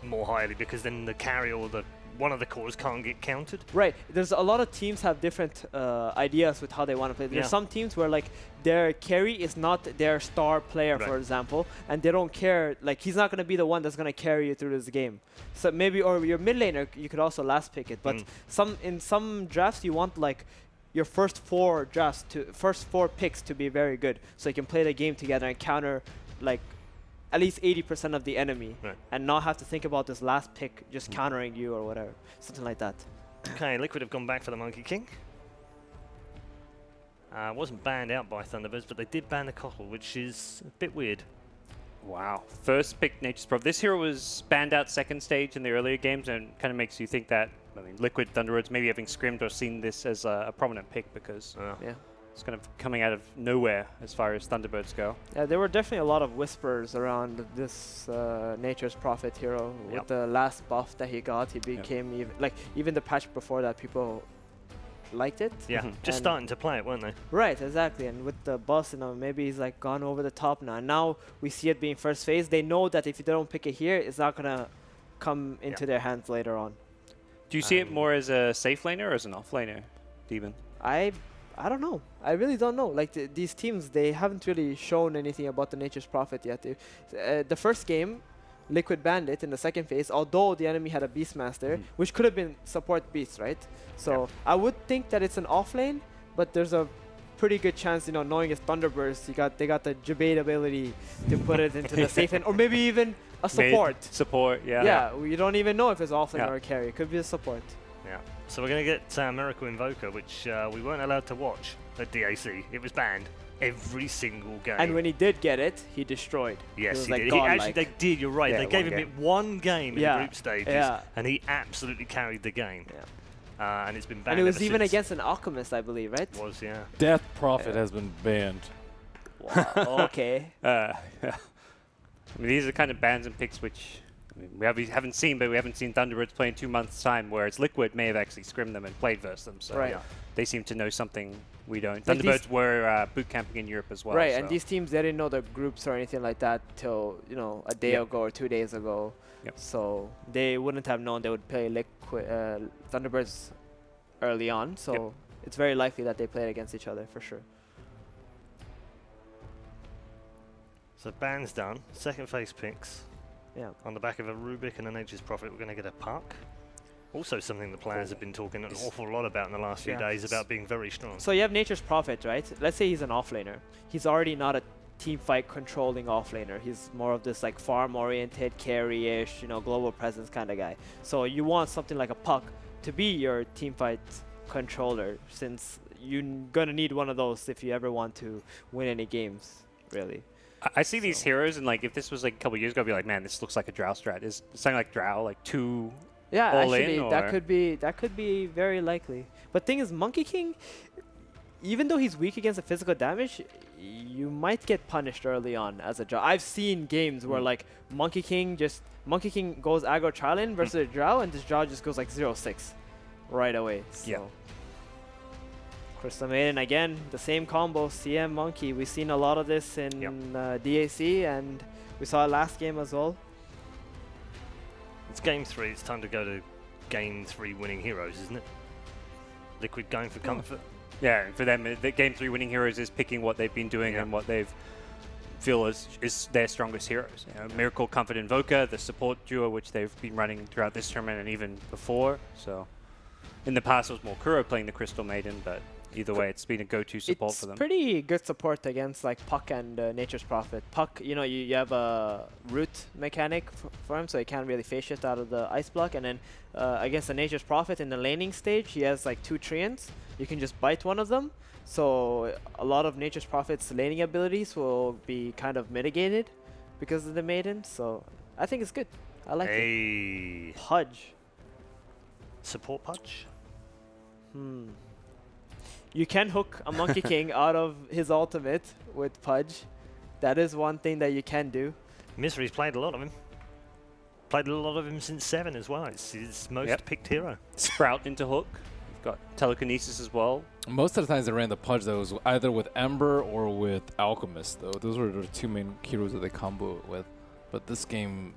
more highly, because then the carry or the one of the cores can't get countered. Right. There's a lot of teams have different ideas with how they want to play. There's some teams where like their carry is not their star player, for example, and they don't care. Like he's not going to be the one that's going to carry you through this game. So maybe, or your mid laner, you could also last pick it. But in some drafts, you want like your first four picks to be very good, so you can play the game together and counter like at least 80% of the enemy, and not have to think about this last pick just countering you or whatever, something like that. Okay, Liquid have gone back for the Monkey King. Wasn't banned out by Thunderbirds, but they did ban the Cockle, which is a bit weird. Wow. First pick Nature's Prophet. This hero was banned out second stage in the earlier games, and kind of makes you think that, I mean, Liquid, Thunderbirds maybe having scrimmed or seen this as a prominent pick, because it's kind of coming out of nowhere as far as Thunderbirds go. Yeah, there were definitely a lot of whispers around this Nature's Prophet hero. With the last buff that he got, he became even the patch before that, people liked it. Yeah, just starting to play it, weren't they? Right, exactly. And with the boss, you know, maybe he's like gone over the top now. And now we see it being first phase. They know that if they don't pick it here, it's not gonna come into their hands later on. Do you see it more as a safe laner or as an off laner, Demon? I don't know. I really don't know. Like these teams, they haven't really shown anything about the Nature's Prophet yet. The first game, Liquid banned it in the second phase, although the enemy had a Beastmaster, which could have been support Beast, right? So I would think that it's an off lane, but there's a pretty good chance, you know, knowing it's Thunderbirds, they got the Jabate ability to put it into the safe lane, or maybe even a support. Support, Yeah, we don't even know if it's off lane or a carry. It could be a support. Yeah. So we're going to get Miracle Invoker, which we weren't allowed to watch at DAC. It was banned every single game. And when he did get it, he destroyed. Yes, he like did. Actually, they did, you're right. Yeah, they gave him it one game in the group stages, and he absolutely carried the game. Yeah. And it's been banned. And it was even since. against an Alchemist, I believe, right? It was, yeah. Death Prophet has been banned. Wow, okay. I mean, these are the kind of bans and picks which we haven't seen, but we haven't seen Thunderbirds play in 2 months' time, whereas Liquid may have actually scrimmed them and played versus them. So they seem to know something we don't. Like Thunderbirds were boot camping in Europe as well. Right, and these teams, they didn't know the groups or anything like that till, you know, a day ago or 2 days ago. So they wouldn't have known they would play Thunderbirds early on. So it's very likely that they played against each other for sure. So ban's done. Second phase picks. Yeah. On the back of a Rubik and a Nature's Prophet, we're going to get a Puck. Also something the players have been talking an awful lot about in the last few days, about being very strong. So you have Nature's Prophet, right? Let's say he's an offlaner. He's already not a team fight controlling offlaner. He's more of this like farm-oriented, carry-ish, you know, global presence kind of guy. So you want something like a Puck to be your team fight controller, since you're going to need one of those if you ever want to win any games, really. I see these heroes, and like if this was like a couple years ago, I'd be like, man, this looks like a Drow strat. Is something like Drow, like two all actually, in, that could be very likely. But thing is, Monkey King, even though he's weak against the physical damage, you might get punished early on as a Drow. I've seen games where like Monkey King goes aggro trial versus a Drow, and this Drow just goes like 0-6 right away. So. Crystal Maiden, again, the same combo, CM Monkey. We've seen a lot of this in DAC, and we saw it last game as well. It's game 3. It's time to go to game 3 winning heroes, isn't it? Liquid going for comfort. Yeah, for them, the game 3 winning heroes is picking what they've been doing and what they've feel is their strongest heroes. You know, Miracle, Comfort, Invoker, the support duo, which they've been running throughout this tournament and even before. So in the past, it was more Kuro playing the Crystal Maiden, but either way, it's been a go-to support for them. It's pretty good support against like Puck and Nature's Prophet. Puck, you know, you have a root mechanic for him, so he can't really phase shift out of the ice block. And then against the Nature's Prophet in the laning stage, he has like 2 Treants. You can just bite one of them. So a lot of Nature's Prophet's laning abilities will be kind of mitigated because of the Maiden. So I think it's good. I like it. Pudge. Support Pudge? You can hook a Monkey King out of his ultimate with Pudge. That is one thing that you can do. Misery's played a lot of him. Played a lot of him since 7 as well. It's his most picked hero. Sprout into hook. You've got telekinesis as well. Most of the times they ran the Pudge, though, was either with Ember or with Alchemist, though. Those were the 2 main heroes that they combo it with. But this game,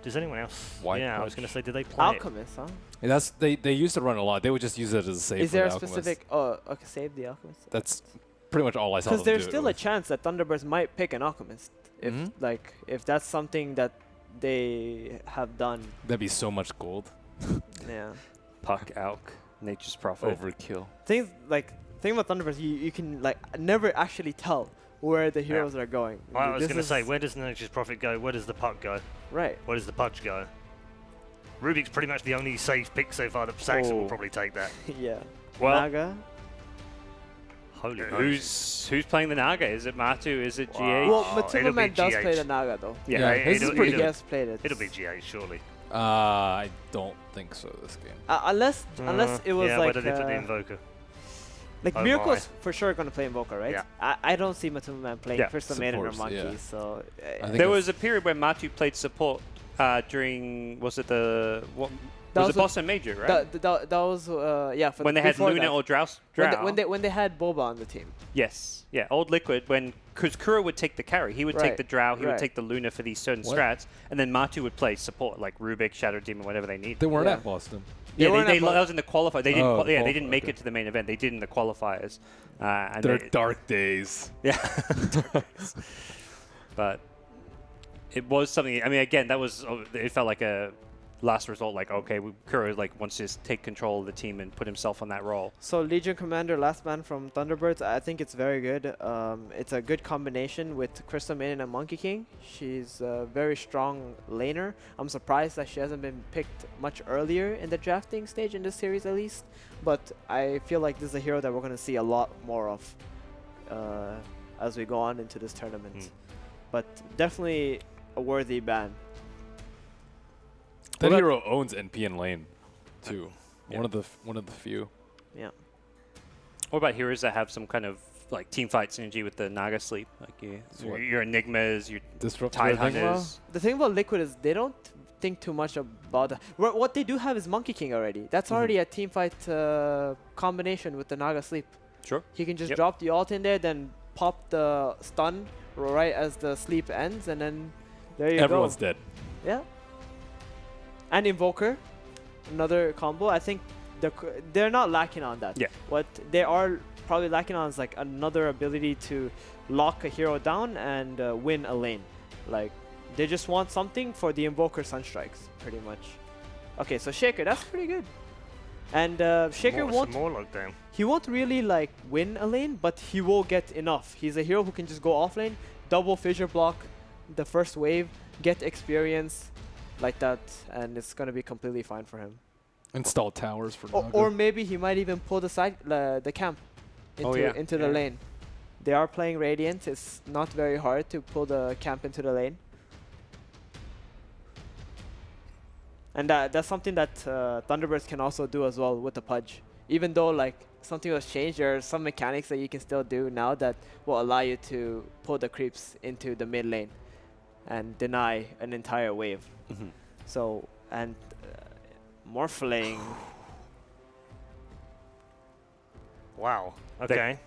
Does anyone else? White yeah, I Punch. was going to say, did they play it? Alchemist, huh? And that's they used to run a lot. They would just use it as a save. Is for there the a Alchemist. specific? Oh, okay, save the Alchemist. That's pretty much all I saw. Because them there's do it still a with. chance that Thunderbirds might pick an Alchemist if if that's something that they have done. That'd be so much gold. Yeah. Puck, Alk, Nature's Prophet. Overkill. Thing about Thunderbirds, you can like never actually tell where the heroes are going. Well, I was This going to is- say, where does the Nature's Prophet go? Where does the puck go? Right. Where does the pudge go? Rubik's pretty much the only safe pick so far. That Saxon will Oh. probably take that. Yeah. Well, Naga. Holy Moses. who's playing the Naga? Is it Matu? Is it GH? Well, it'll be Matuma does GH. play the Naga though. Yeah, his is pretty He good. has played it. It'll be GH, surely. I don't think so this game. Unless it was yeah, like where did they put the Invoker? like Oh Miracle's for sure going to play Invoker, right? Yeah. I don't see Matuma Man playing Yeah, Crystal Maiden or supports, Monkey, yeah. so I think There was a period where Matu played support during, was it the, what, was it Boston Major, right? that was yeah. For When they had before Luna that. or Drow. when they had Boba on the team. Yes, yeah, Old Liquid, because Kura would take the carry. He would take Right, the Drow, he would right. take the Luna for these certain What? strats, and then Matu would play support, like Rubik, Shadow Demon, whatever they need. They weren't Yeah. at Boston. Yeah, weren't they at that was in the qualifier. They didn't. Oh, They didn't make okay. it to the main event. They did in the qualifiers. And They're they- dark days. Yeah. But it was something. I mean, again, that was. It felt like a last resort. Like, okay, Kura like wants to just take control of the team and put himself on that role. So Legion Commander, last man from Thunderbirds, I think it's very good. It's a good combination with Crystal Maiden and Monkey King. She's a very strong laner. I'm surprised that she hasn't been picked much earlier in the drafting stage in this series at least. But I feel like this is a hero that we're going to see a lot more of as we go on into this tournament. But definitely a worthy ban. That Well, hero owns NP in lane, too. Yeah. One of the few. Yeah. What about heroes that have some kind of like team fight synergy with the Naga sleep? Like What? your Enigmas, your Disrupt Tide Enigma? Hunters. The thing about Liquid is they don't think too much about that. What they do have is Monkey King already. That's already a team fight combination with the Naga Sleep. Sure. He can just Yep. drop the ult in there, then pop the stun right as the sleep ends, and then there you Everyone's go. dead. Yeah. And Invoker, another combo. I think they're not lacking on that. Yeah. What they are probably lacking on is like another ability to lock a hero down and win a lane. Like they just want something for the Invoker Sunstrikes, pretty much. Okay, so Shaker, that's pretty good. And Shaker won't. More lockdown. He won't really like win a lane, but he will get enough. He's a hero who can just go off lane, double fissure block the first wave, get experience like that, and it's gonna be completely fine for him. Install towers for Naga. Or maybe he might even pull the camp into the lane. They are playing Radiant. It's not very hard to pull the camp into the lane. And that's something that Thunderbirds can also do as well with the Pudge. Even though like something was changed, there are some mechanics that you can still do now that will allow you to pull the creeps into the mid lane and deny an entire wave. So, and Morphling. Wow. Okay.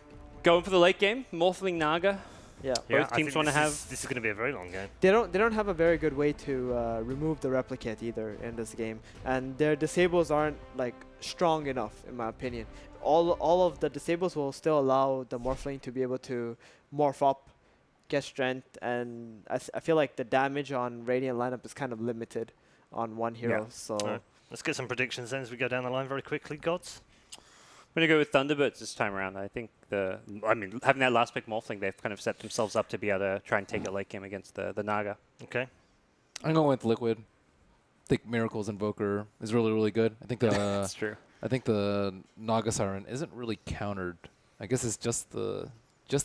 Going for the late game, Morphling Naga. Yeah. Both I teams think wanna this have- This is going to be a very long game. They don't have a very good way to remove the replicate either in this game, and their disables aren't like strong enough in my opinion. All of the disables will still allow the Morphling to be able to morph up, get strength, and I feel like the damage on Radiant lineup is kind of limited on one hero. Yeah. So Alright. Let's get some predictions then as we go down the line very quickly, Gods. I'm going to go with Thunderbirds this time around. I think having that last pick Morphling, they've kind of set themselves up to be able to try and take a late game against the Naga. Okay. I'm going with Liquid. I think Miracle's Invoker is really, really good. I think That's true. I think the Naga Siren isn't really countered. I guess it's just the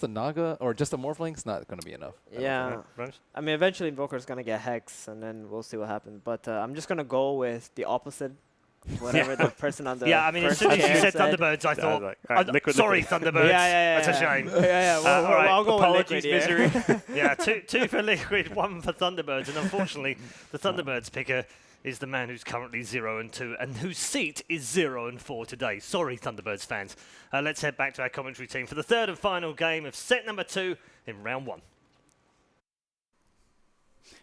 Naga or just the Morphling's not going to be enough. yeah, Right. I mean eventually Invoker's gonna get Hex, and then we'll see what happens. But I'm just gonna go with the opposite. Whatever the person on the Yeah, I mean, as first soon as you chair said Thunderbirds, I thought, like, alright, Liquid, sorry, Liquid. Thunderbirds. Yeah. That's a shame. yeah. Well, all right, I'll go Apologies, with Liquid, yeah. misery. Yeah, two for Liquid, one for Thunderbirds, and unfortunately, the Thunderbirds picker is the man who's currently 0-2, and whose seat is 0-4 today. Sorry, Thunderbirds fans. Let's head back to our commentary team for the third and final game of set number 2 in round 1.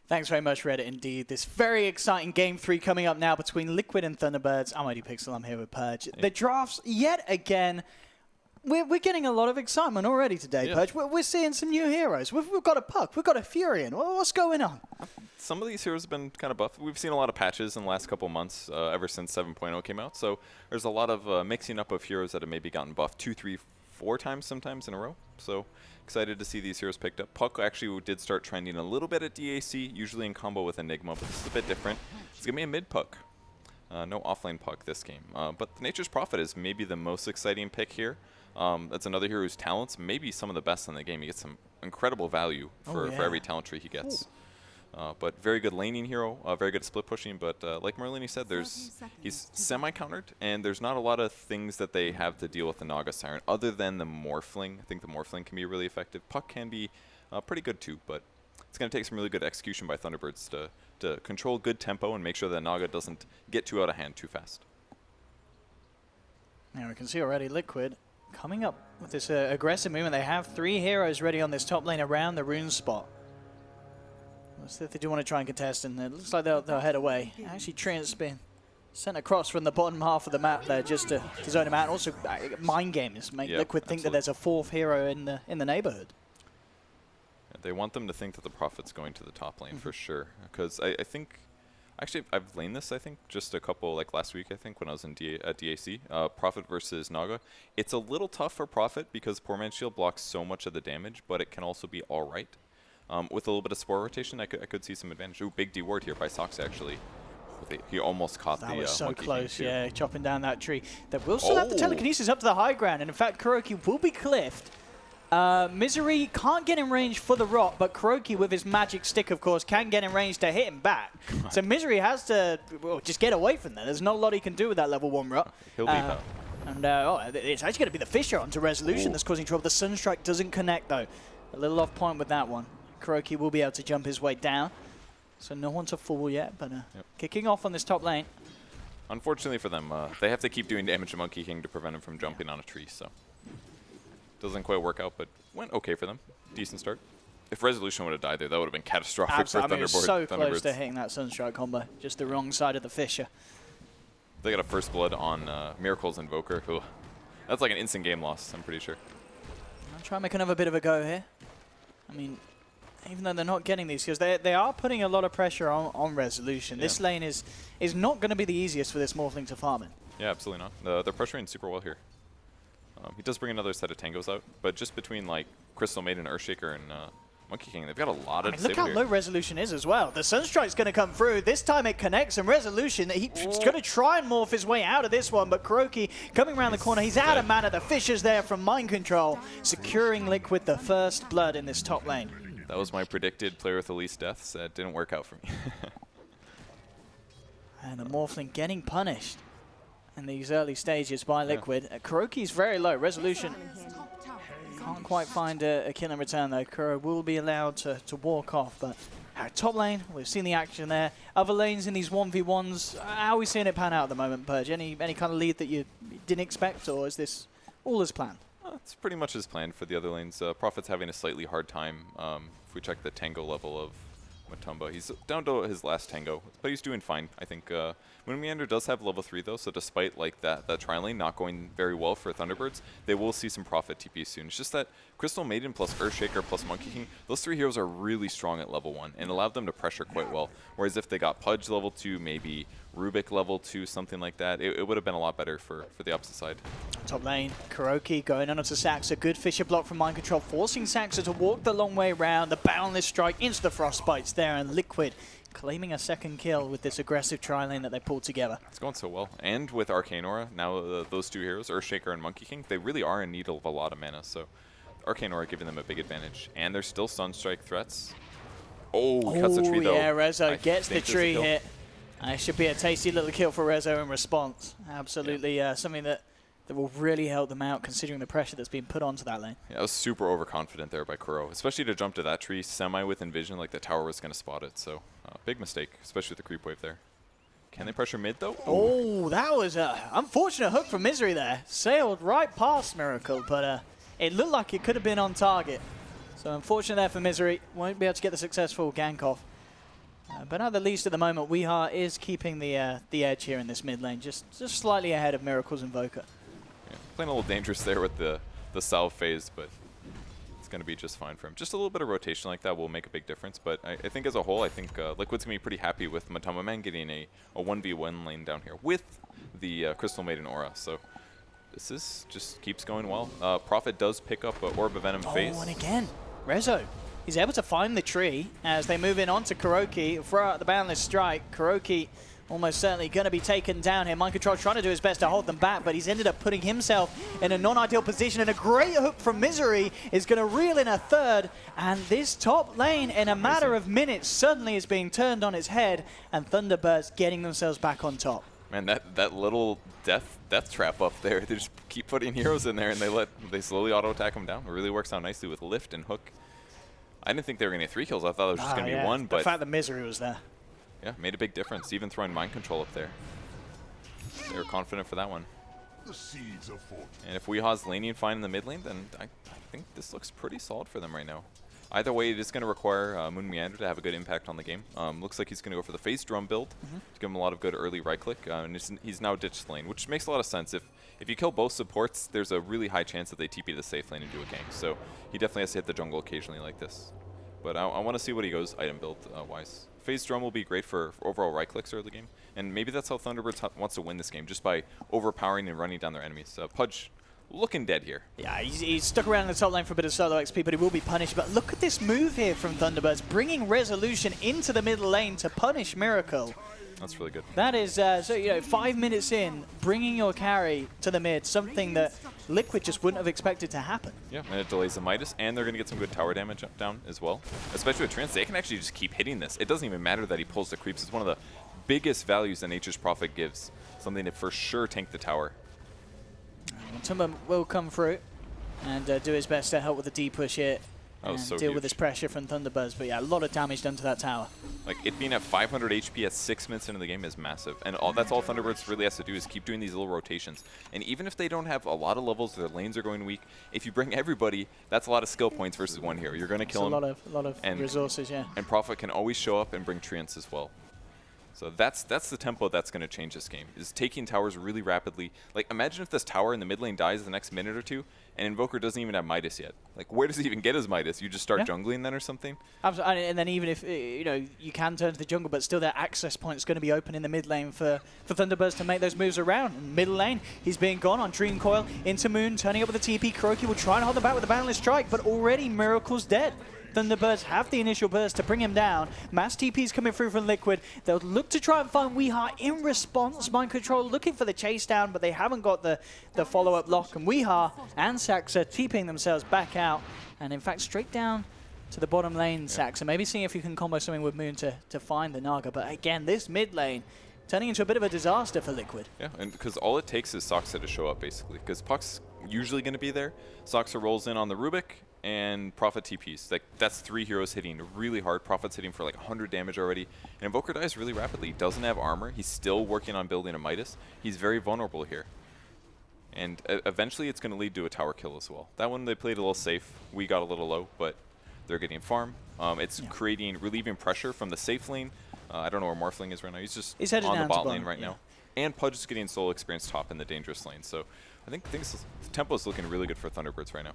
Thanks very much, Reddit, indeed. This very exciting Game 3 coming up now between Liquid and Thunderbirds. I'm ODPixel, I'm here with Purge. Yeah. The drafts, yet again, we're getting a lot of excitement already today, Purge. We're seeing some new heroes. We've got a Puck, we've got a Furion. What's going on? Some of these heroes have been kind of buffed. We've seen a lot of patches in the last couple months, ever since 7.0 came out. So there's a lot of mixing up of heroes that have maybe gotten buffed 2, 3, 4 times sometimes in a row. So excited to see these heroes picked up. Puck actually did start trending a little bit at DAC, usually in combo with Enigma, but this is a bit different. It's going to be a mid Puck. No offlane Puck this game. But the Nature's Prophet is maybe the most exciting pick here. That's another hero whose talents may be some of the best in the game. He gets some incredible value for every talent tree he gets. But very good laning hero, very good split pushing. But like Merlini said, he's semi-countered, and there's not a lot of things that they have to deal with the Naga Siren other than the Morphling. I think the Morphling can be really effective. Puck can be pretty good too, but it's going to take some really good execution by Thunderbirds to control good tempo and make sure that Naga doesn't get too out of hand too fast. Now we can see already Liquid coming up with this aggressive movement. They have 3 heroes ready on this top lane around the rune spot. So if they do want to try and contest, and it looks like they'll head away. Actually, Trent's been sent across from the bottom half of the map there just to zone him out. And also, mind games make Liquid think that there's a 4th hero in the neighborhood. Yeah, they want them to think that the Prophet's going to the top lane for sure. Because I think, actually, I've laned this, I think, just a couple, like last week, I think, when I was in at DAC. Prophet versus Naga. It's a little tough for Prophet because Poor Man's Shield blocks so much of the damage, but it can also be all right. With a little bit of spore rotation, I could see some advantage. Ooh, big D ward here by Sox, actually. He almost caught that the was so Monkey close, King yeah, chopping down that tree. They will still have the telekinesis up to the high ground, and in fact, Kuroki will be cliffed. Misery can't get in range for the rock, but Kuroki, with his magic stick, of course, can get in range to hit him back. So Misery has to just get away from that. There's not a lot he can do with that level 1 rock. He'll be out. And it's actually going to be the Fisher onto Resolution that's causing trouble. The Sunstrike doesn't connect, though. A little off point with that one. Kuroki will be able to jump his way down. So no one to fall yet, but kicking off on this top lane. Unfortunately for them, they have to keep doing damage to Monkey King to prevent him from jumping on a tree, so doesn't quite work out, but went okay for them. Decent start. If Resolution would have died there, that would have been catastrophic for Thunderbirds. It was so close to hitting that Sunstrike combo. Just the wrong side of the Fisher. They got a first blood on Miracle's Invoker. Ooh. That's like an instant game loss, I'm pretty sure. I'll try and make another bit of a go here. I mean, even though they're not getting these kills, they are putting a lot of pressure on Resolution. This lane is not going to be the easiest for this Morphling to farm in. Yeah, absolutely not. They're pressuring super well here. He does bring another set of tangos out, but just between like Crystal Maiden, Earthshaker, and Monkey King, they've got a lot of look how low Resolution is as well. The Sunstrike's going to come through. This time it connects, and Resolution, he's going to try and morph his way out of this one, but Kuroki coming around the corner. He's out of mana. The Fisher's there from Mind Control, securing Liquid the first blood in this top lane. That was my predicted player with the least deaths. That didn't work out for me. And the Morphling getting punished in these early stages by Liquid. Kuroki's very low. Resolution can't quite find a kill in return, though. Kuro will be allowed to walk off, but top lane, we've seen the action there. Other lanes in these 1v1s, how are we seeing it pan out at the moment, Purge? Any kind of lead that you didn't expect, or is this all as planned? It's pretty much as planned for the other lanes. Prophet's having a slightly hard time. If we check the tango level of Matumba, he's down to his last tango, but he's doing fine. I think Moon Meander does have level 3 though, so despite like that tri-lane not going very well for Thunderbirds, they will see some Prophet TP soon. It's just that Crystal Maiden plus Earthshaker plus Monkey King, those 3 heroes are really strong at level 1 and allowed them to pressure quite well. Whereas if they got Pudge level 2, maybe Rubik level 2, something like that, it would have been a lot better for the opposite side. Top lane, Kuroki going on to Saxa. Good Fisher block from Mind Control, forcing Saxa to walk the long way around. The Boundless Strike into the Frostbites there, and Liquid claiming a second kill with this aggressive tri-lane that they pulled together. It's going so well. And with Arcane Aura, now those 2 heroes, Earthshaker and Monkey King, they really are in need of a lot of mana, so Arcane Aura giving them a big advantage. And there's still Sunstrike threats. Oh, cuts the tree though. Yeah, Rezo gets the tree hit. And it should be a tasty little kill for Rezo in response. Absolutely something that will really help them out considering the pressure that's been put onto that lane. Yeah, I was super overconfident there by Kuro, especially to jump to that tree semi with Envision, like the tower was going to spot it. So big mistake, especially with the creep wave there. Can they pressure mid though? Oh, that was an unfortunate hook from Misery there. Sailed right past Miracle, but it looked like it could have been on target. So unfortunate there for Misery. Won't be able to get the successful gank off. But at the least at the moment, Weeha is keeping the edge here in this mid lane, just slightly ahead of Miracles Invoker. Yeah, playing a little dangerous there with the salve phase, but it's going to be just fine for him. Just a little bit of rotation like that will make a big difference, but I think as a whole, I think Liquid's going to be pretty happy with Matama Man getting a 1v1 lane down here with the Crystal Maiden Aura. So this is just keeps going well. Prophet does pick up Orb of Venom phase. Oh, and again, Rezo. He's able to find the tree as they move in onto Kuroky, throw out the Boundless Strike. Kuroky almost certainly going to be taken down here. Mind Control trying to do his best to hold them back, but he's ended up putting himself in a non-ideal position, and a great hook from Misery is going to reel in a third, and this top lane in a matter of minutes suddenly is being turned on its head, and Thunderbirds getting themselves back on top. Man, that little death trap up there, they just keep putting heroes in there and they slowly auto-attack them down. It really works out nicely with lift and hook. I didn't think they were going to get 3 kills. I thought it was just going to be 1, but the fact that Misery was there. Yeah, made a big difference, even throwing Mind Control up there. They were confident for that one. The seeds of fortune. And if Weeha's laning fine in the mid lane, then I think this looks pretty solid for them right now. Either way, it is going to require Moon Meander to have a good impact on the game. Looks like he's going to go for the Phase Drum build to give him a lot of good early right click. And he's now ditched lane, which makes a lot of sense. If you kill both supports, there's a really high chance that they TP the safe lane and do a gank. So he definitely has to hit the jungle occasionally like this. But I want to see what he goes item build wise. Phase Drum will be great for overall right clicks early game. And maybe that's how Thunderbirds wants to win this game, just by overpowering and running down their enemies. Pudge looking dead here. Yeah, he's stuck around in the top lane for a bit of solo XP, but he will be punished. But look at this move here from Thunderbirds, bringing Resolution into the middle lane to punish Miracle. That's really good. That is, so, you know, 5 minutes in, bringing your carry to the mid, something that Liquid just wouldn't have expected to happen. Yeah, and it delays the Midas, and they're going to get some good tower damage up down as well. Especially with Trance, they can actually just keep hitting this. It doesn't even matter that he pulls the creeps. It's one of the biggest values that Nature's Prophet gives. Something to for sure tank the tower. Tumba will come through and do his best to help with the D push here and so deal huge. with this pressure from Thunderbirds. But yeah, a lot of damage done to that tower. Like, it being at 500 HP at 6 minutes into the game is massive. And that's all Thunderbirds really has to do is keep doing these little rotations. And even if they don't have a lot of levels, their lanes are going weak, if you bring everybody, that's a lot of skill points versus one hero. You're going to kill him. A lot of resources, yeah. And Prophet can always show up and bring treants as well. So that's the tempo that's going to change this game, is taking towers really rapidly. Like, imagine if this tower in the mid lane dies the next minute or two, and Invoker doesn't even have Midas yet. Like, where does he even get his Midas? You just start jungling then or something? Absolutely. And then even if, you know, you can turn to the jungle, but still their access point is going to be open in the mid lane for Thunderbirds to make those moves around. In middle lane, he's being gone on Dream Coil into Moon, turning up with the TP. Kuroky will try and hold them back with the Boundless Strike, but already Miracle's dead. Thunderbirds have the initial burst to bring him down. Mass TP's coming through from Liquid. They'll look to try and find Weeha in response. Mind Control looking for the chase down, but they haven't got the follow-up lock. And Weeha and Saxa TPing themselves back out. And in fact, straight down to the bottom lane, Saxa. Maybe seeing if you can combo something with Moon to find the Naga. But again, this mid lane turning into a bit of a disaster for Liquid. Yeah, and because all it takes is Saxa to show up, basically. Because Puck's usually going to be there. Saxa rolls in on the Rubik, and Prophet TPs. Like, that's 3 heroes hitting really hard. Prophet's hitting for like 100 damage already. And Invoker dies really rapidly. He doesn't have armor. He's still working on building a Midas. He's very vulnerable here. And eventually it's going to lead to a tower kill as well. That one they played a little safe. We got a little low, but they're getting farm. It's relieving pressure from the safe lane. I don't know where Morphling is right now. He's just on the bot lane right now. And Pudge is getting solo experience top in the dangerous lane. So I think the tempo is looking really good for Thunderbirds right now.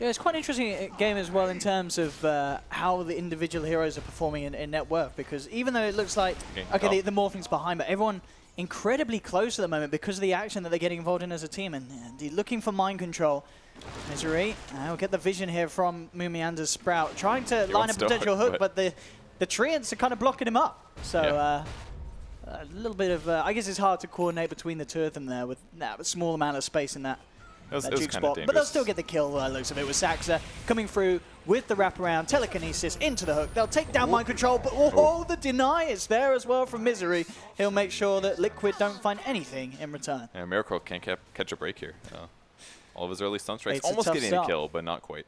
Yeah, it's quite an interesting game as well in terms of how the individual heroes are performing in net worth, because even though it looks like, the Morphling's behind, but everyone incredibly close at the moment because of the action that they're getting involved in as a team, and looking for mind control. Misery, we'll get the vision here from Mumiander's Sprout, trying to line a potential hook, but the treants are kind of blocking him up. So a little bit of, I guess it's hard to coordinate between the two of them there with a small amount of space in that. It was spot. But they'll still get the kill, looks of it, with Saxa coming through with the wraparound, telekinesis into the hook. They'll take down Mind Control, but the deny is there as well from Misery. He'll make sure that Liquid don't find anything in return. Yeah, Miracle can't catch a break here. All of his early stun strikes, almost getting a kill, but not quite.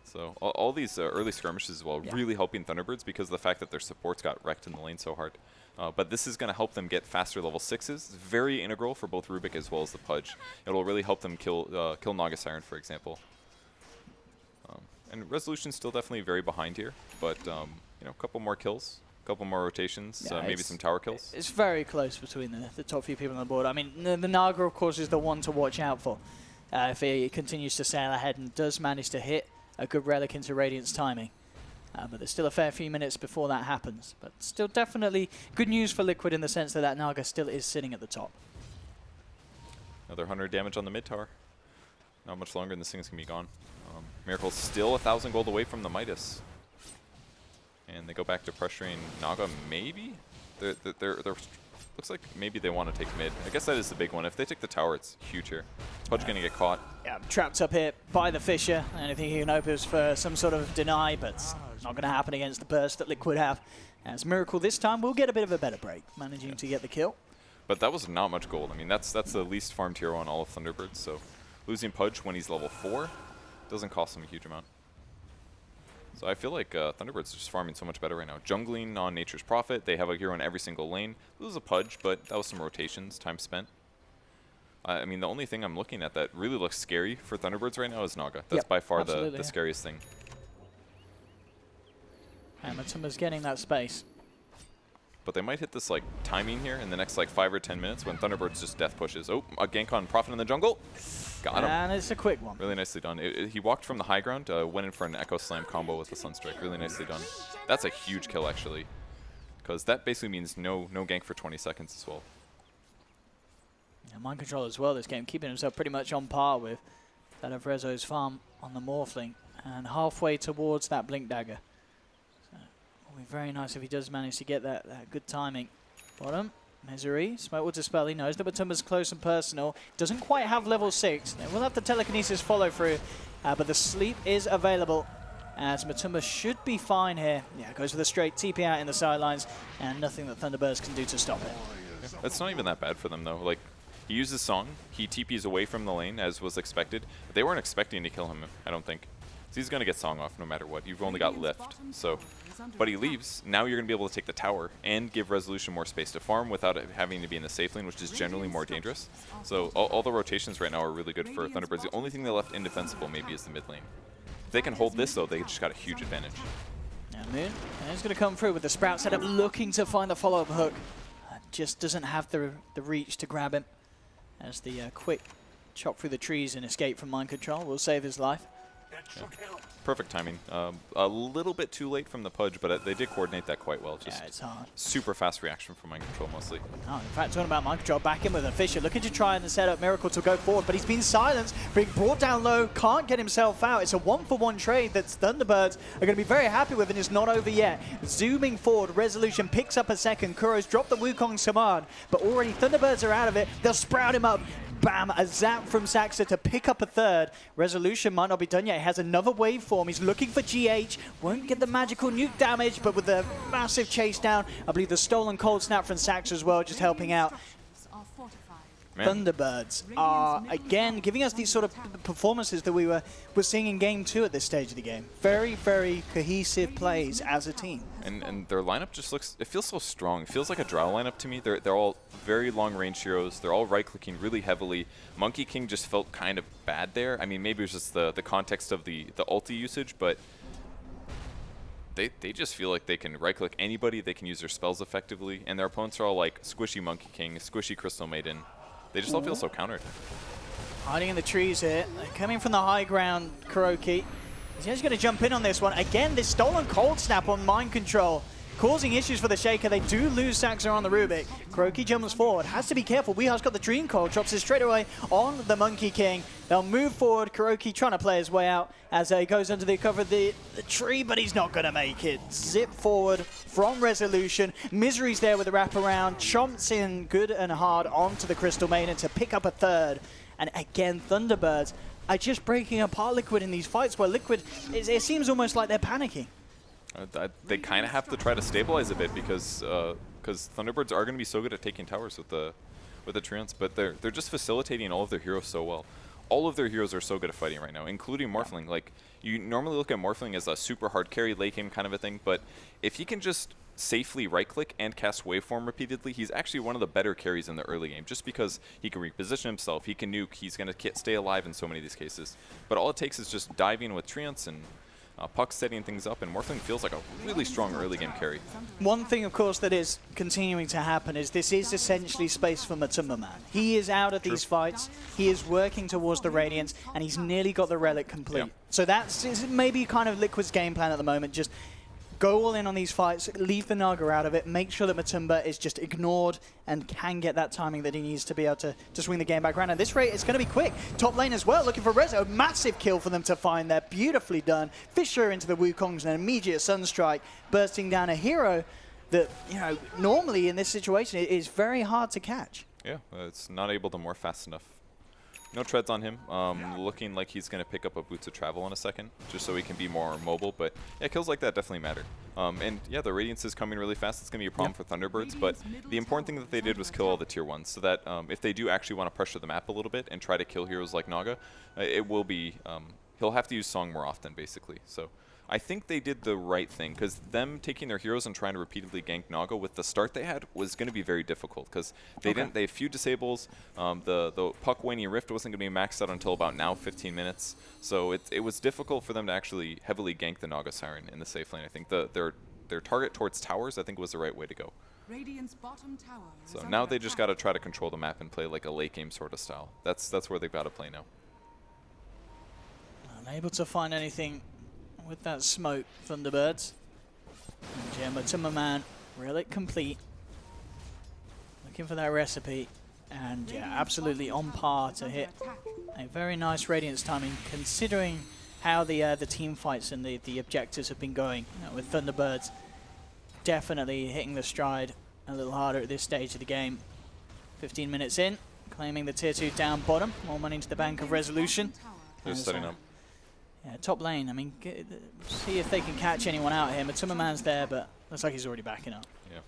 So all these early skirmishes as well, really helping Thunderbirds because of the fact that their supports got wrecked in the lane so hard. But this is going to help them get faster level 6s. It's very integral for both Rubik as well as the Pudge. It'll really help them kill Naga Siren, for example. And Resolution's still definitely very behind here, but you know, a couple more kills couple more rotations, Yeah, maybe some tower kills. It's very close between the top few people on the board. I mean, the Naga, of course, is the one to watch out for. If he continues to sail ahead and does manage to hit a good relic into Radiant's timing. But there's still a fair few minutes before that happens. But still definitely good news for Liquid in the sense that that Naga still is sitting at the top. Another 100 damage on the mid tower. Not much longer and this thing's going to be gone. Miracle's still 1,000 gold away from the Midas. And they go back to pressuring Naga, maybe? They're looks like maybe they want to take mid. I guess that is the big one. If they take the tower, it's huge here. Pudge going to get caught. Yeah, trapped up here by the Fissure. Anything he can hope is for some sort of deny, but it's not going to happen against the burst that Liquid have. As Miracle this time will get a bit of a better break, managing to get the kill. But that was not much gold. I mean, that's the least farmed hero on all of Thunderbirds, so losing Pudge when he's level 4 doesn't cost him a huge amount. So I feel like Thunderbirds are just farming so much better right now. Jungling on Nature's Prophet. They have a hero in every single lane. Lose a Pudge, but that was some rotations, time spent. I mean, the only thing I'm looking at that really looks scary for Thunderbirds right now is Naga. That's by far the scariest thing. And Matumba's getting that space. But they might hit this like timing here in the next like 5 or 10 minutes when Thunderbirds just death pushes. Oh, a gank on Prophet in the jungle. Got him. And it's a quick one. Really nicely done. He walked from the high ground, went in for an Echo Slam combo with the Sunstrike. Really nicely done. That's a huge kill actually, because that basically means no gank for 20 seconds as well. Yeah, mind control as well this game, keeping himself pretty much on par with that of Rezo's farm on the Morphling, and halfway towards that Blink Dagger. So it'll be very nice if he does manage to get that good timing. Bottom. Misery, Smoke will dispel, he knows that Matumba's close and personal, doesn't quite have level 6, they will have the telekinesis follow through, but the sleep is available, as Matumba should be fine here. Yeah, goes for the straight TP out in the sidelines, and nothing that Thunderbirds can do to stop it. Yeah, it's not even that bad for them though. Like, he uses Song, he TPs away from the lane as was expected. They weren't expecting to kill him, I don't think. So he's going to get Song off no matter what. You've only got lift, so... But he leaves. Now you're going to be able to take the tower and give Resolution more space to farm without it having to be in the safe lane, which is generally more dangerous. So all the rotations right now are really good for Thunderbirds. The only thing they left indefensible maybe is the mid lane. If they can hold this, though, they just got a huge advantage. Yeah, Moon, and he's going to come through with the Sprout setup, looking to find the follow-up hook. Just doesn't have the reach to grab him, as the quick chop through the trees and escape from mind control will save his life. Yeah. Perfect timing. A little bit too late from the Pudge, but they did coordinate that quite well. Just yeah, it's hard. Super fast reaction from mind control mostly. Oh, in fact, talking about mind control, back in with a Fissure, looking to try and set up Miracle to go forward, but he's been silenced, being brought down low, can't get himself out. It's a 1-for-1 trade that Thunderbirds are going to be very happy with, and it's not over yet. Zooming forward, Resolution picks up a second. Kuro's dropped the Wukong Samad, but already Thunderbirds are out of it. They'll sprout him up. Bam, a zap from Saxa to pick up a third. Resolution might not be done yet. He has another waveform. He's looking for GH. Won't get the magical nuke damage, but with a massive chase down. I believe the stolen cold snap from Saxa as well, just helping out. Man. Thunderbirds are, again, giving us these sort of performances that we were seeing in Game 2 at this stage of the game. Very, very cohesive plays as a team. And their lineup just looks, it feels so strong. It feels like a Drow lineup to me. They're all very long-range heroes. They're all right-clicking really heavily. Monkey King just felt kind of bad there. I mean, maybe it was just the context of the ulti usage, but they just feel like they can right-click anybody. They can use their spells effectively. And their opponents are all like squishy Monkey King, squishy Crystal Maiden. They just all feel so countered. Hiding in the trees here. Coming from the high ground, Kuroki. He's just going to jump in on this one. Again, this stolen cold snap on mind control, causing issues for the Shaker. They do lose Saxa on the Rubik. Kuroki jumps forward. Has to be careful. Weehar's got the Dream Coil. Drops it straight away on the Monkey King. They'll move forward. Kuroki trying to play his way out as he goes under the cover of the tree, but he's not going to make it. Zip forward from Resolution. Misery's there with the wraparound. Chomps in good and hard onto the Crystal Maiden to pick up a third. And again, Thunderbirds are just breaking apart Liquid in these fights where Liquid, it seems almost like they're panicking. They kind of have to try to stabilize a bit because Thunderbirds are going to be so good at taking towers with the Treants, but they're just facilitating all of their heroes so well. All of their heroes are so good at fighting right now, including Morphling. Like, you normally look at Morphling as a super hard carry, late game kind of a thing, but if he can just safely right-click and cast Waveform repeatedly, he's actually one of the better carries in the early game, just because he can reposition himself, he can nuke, he's going to stay alive in so many of these cases. But all it takes is just diving with Treants and Puck setting things up, and Morphling feels like a really strong early game carry. One thing, of course, that is continuing to happen is this is essentially space for Matumba Man. He is out of these fights, he is working towards the Radiance, and he's nearly got the Relic complete. Yeah. So that's maybe kind of Liquid's game plan at the moment, just go all in on these fights, leave the Naga out of it, make sure that Matumba is just ignored and can get that timing that he needs to be able to swing the game back around. And this rate is going to be quick. Top lane as well, looking for Rezo. A massive kill for them to find there. Beautifully done. Fissure into the Wukongs and an immediate Sunstrike, bursting down a hero that, you know, normally in this situation it is very hard to catch. Yeah, it's not able to morph fast enough. No treads on him. Looking like he's going to pick up a Boots of Travel in a second, just so he can be more mobile. But yeah, kills like that definitely matter. And yeah, the Radiance is coming really fast. It's going to be a problem for Thunderbirds. But the important thing that they did was kill all the tier 1s, so that if they do actually want to pressure the map a little bit and try to kill heroes like Naga, it will be he'll have to use Song more often, basically. So I think they did the right thing, because them taking their heroes and trying to repeatedly gank Naga with the start they had was going to be very difficult, because they didn't. They had few disables. The Puck Waning Rift wasn't going to be maxed out until about now, 15 minutes. So it was difficult for them to actually heavily gank the Naga Siren in the safe lane. I think their target towards towers, I think, was the right way to go. Bottom tower So now they just got to try to control the map and play like a late game sort of style. That's where they've got to play now. Unable to find anything with that smoke, Thunderbirds. And Matumba Man, Relic complete. Looking for that recipe. And yeah, absolutely on par to hit a very nice Radiance timing, considering how the team fights and the objectives have been going. With Thunderbirds definitely hitting the stride a little harder at this stage of the game. 15 minutes in, claiming the tier 2 down bottom. More money into the bank of Resolution. They're setting up. Yeah, top lane. I mean, see if they can catch anyone out here. Matumba Man's there, but looks like he's already backing up. Yeah,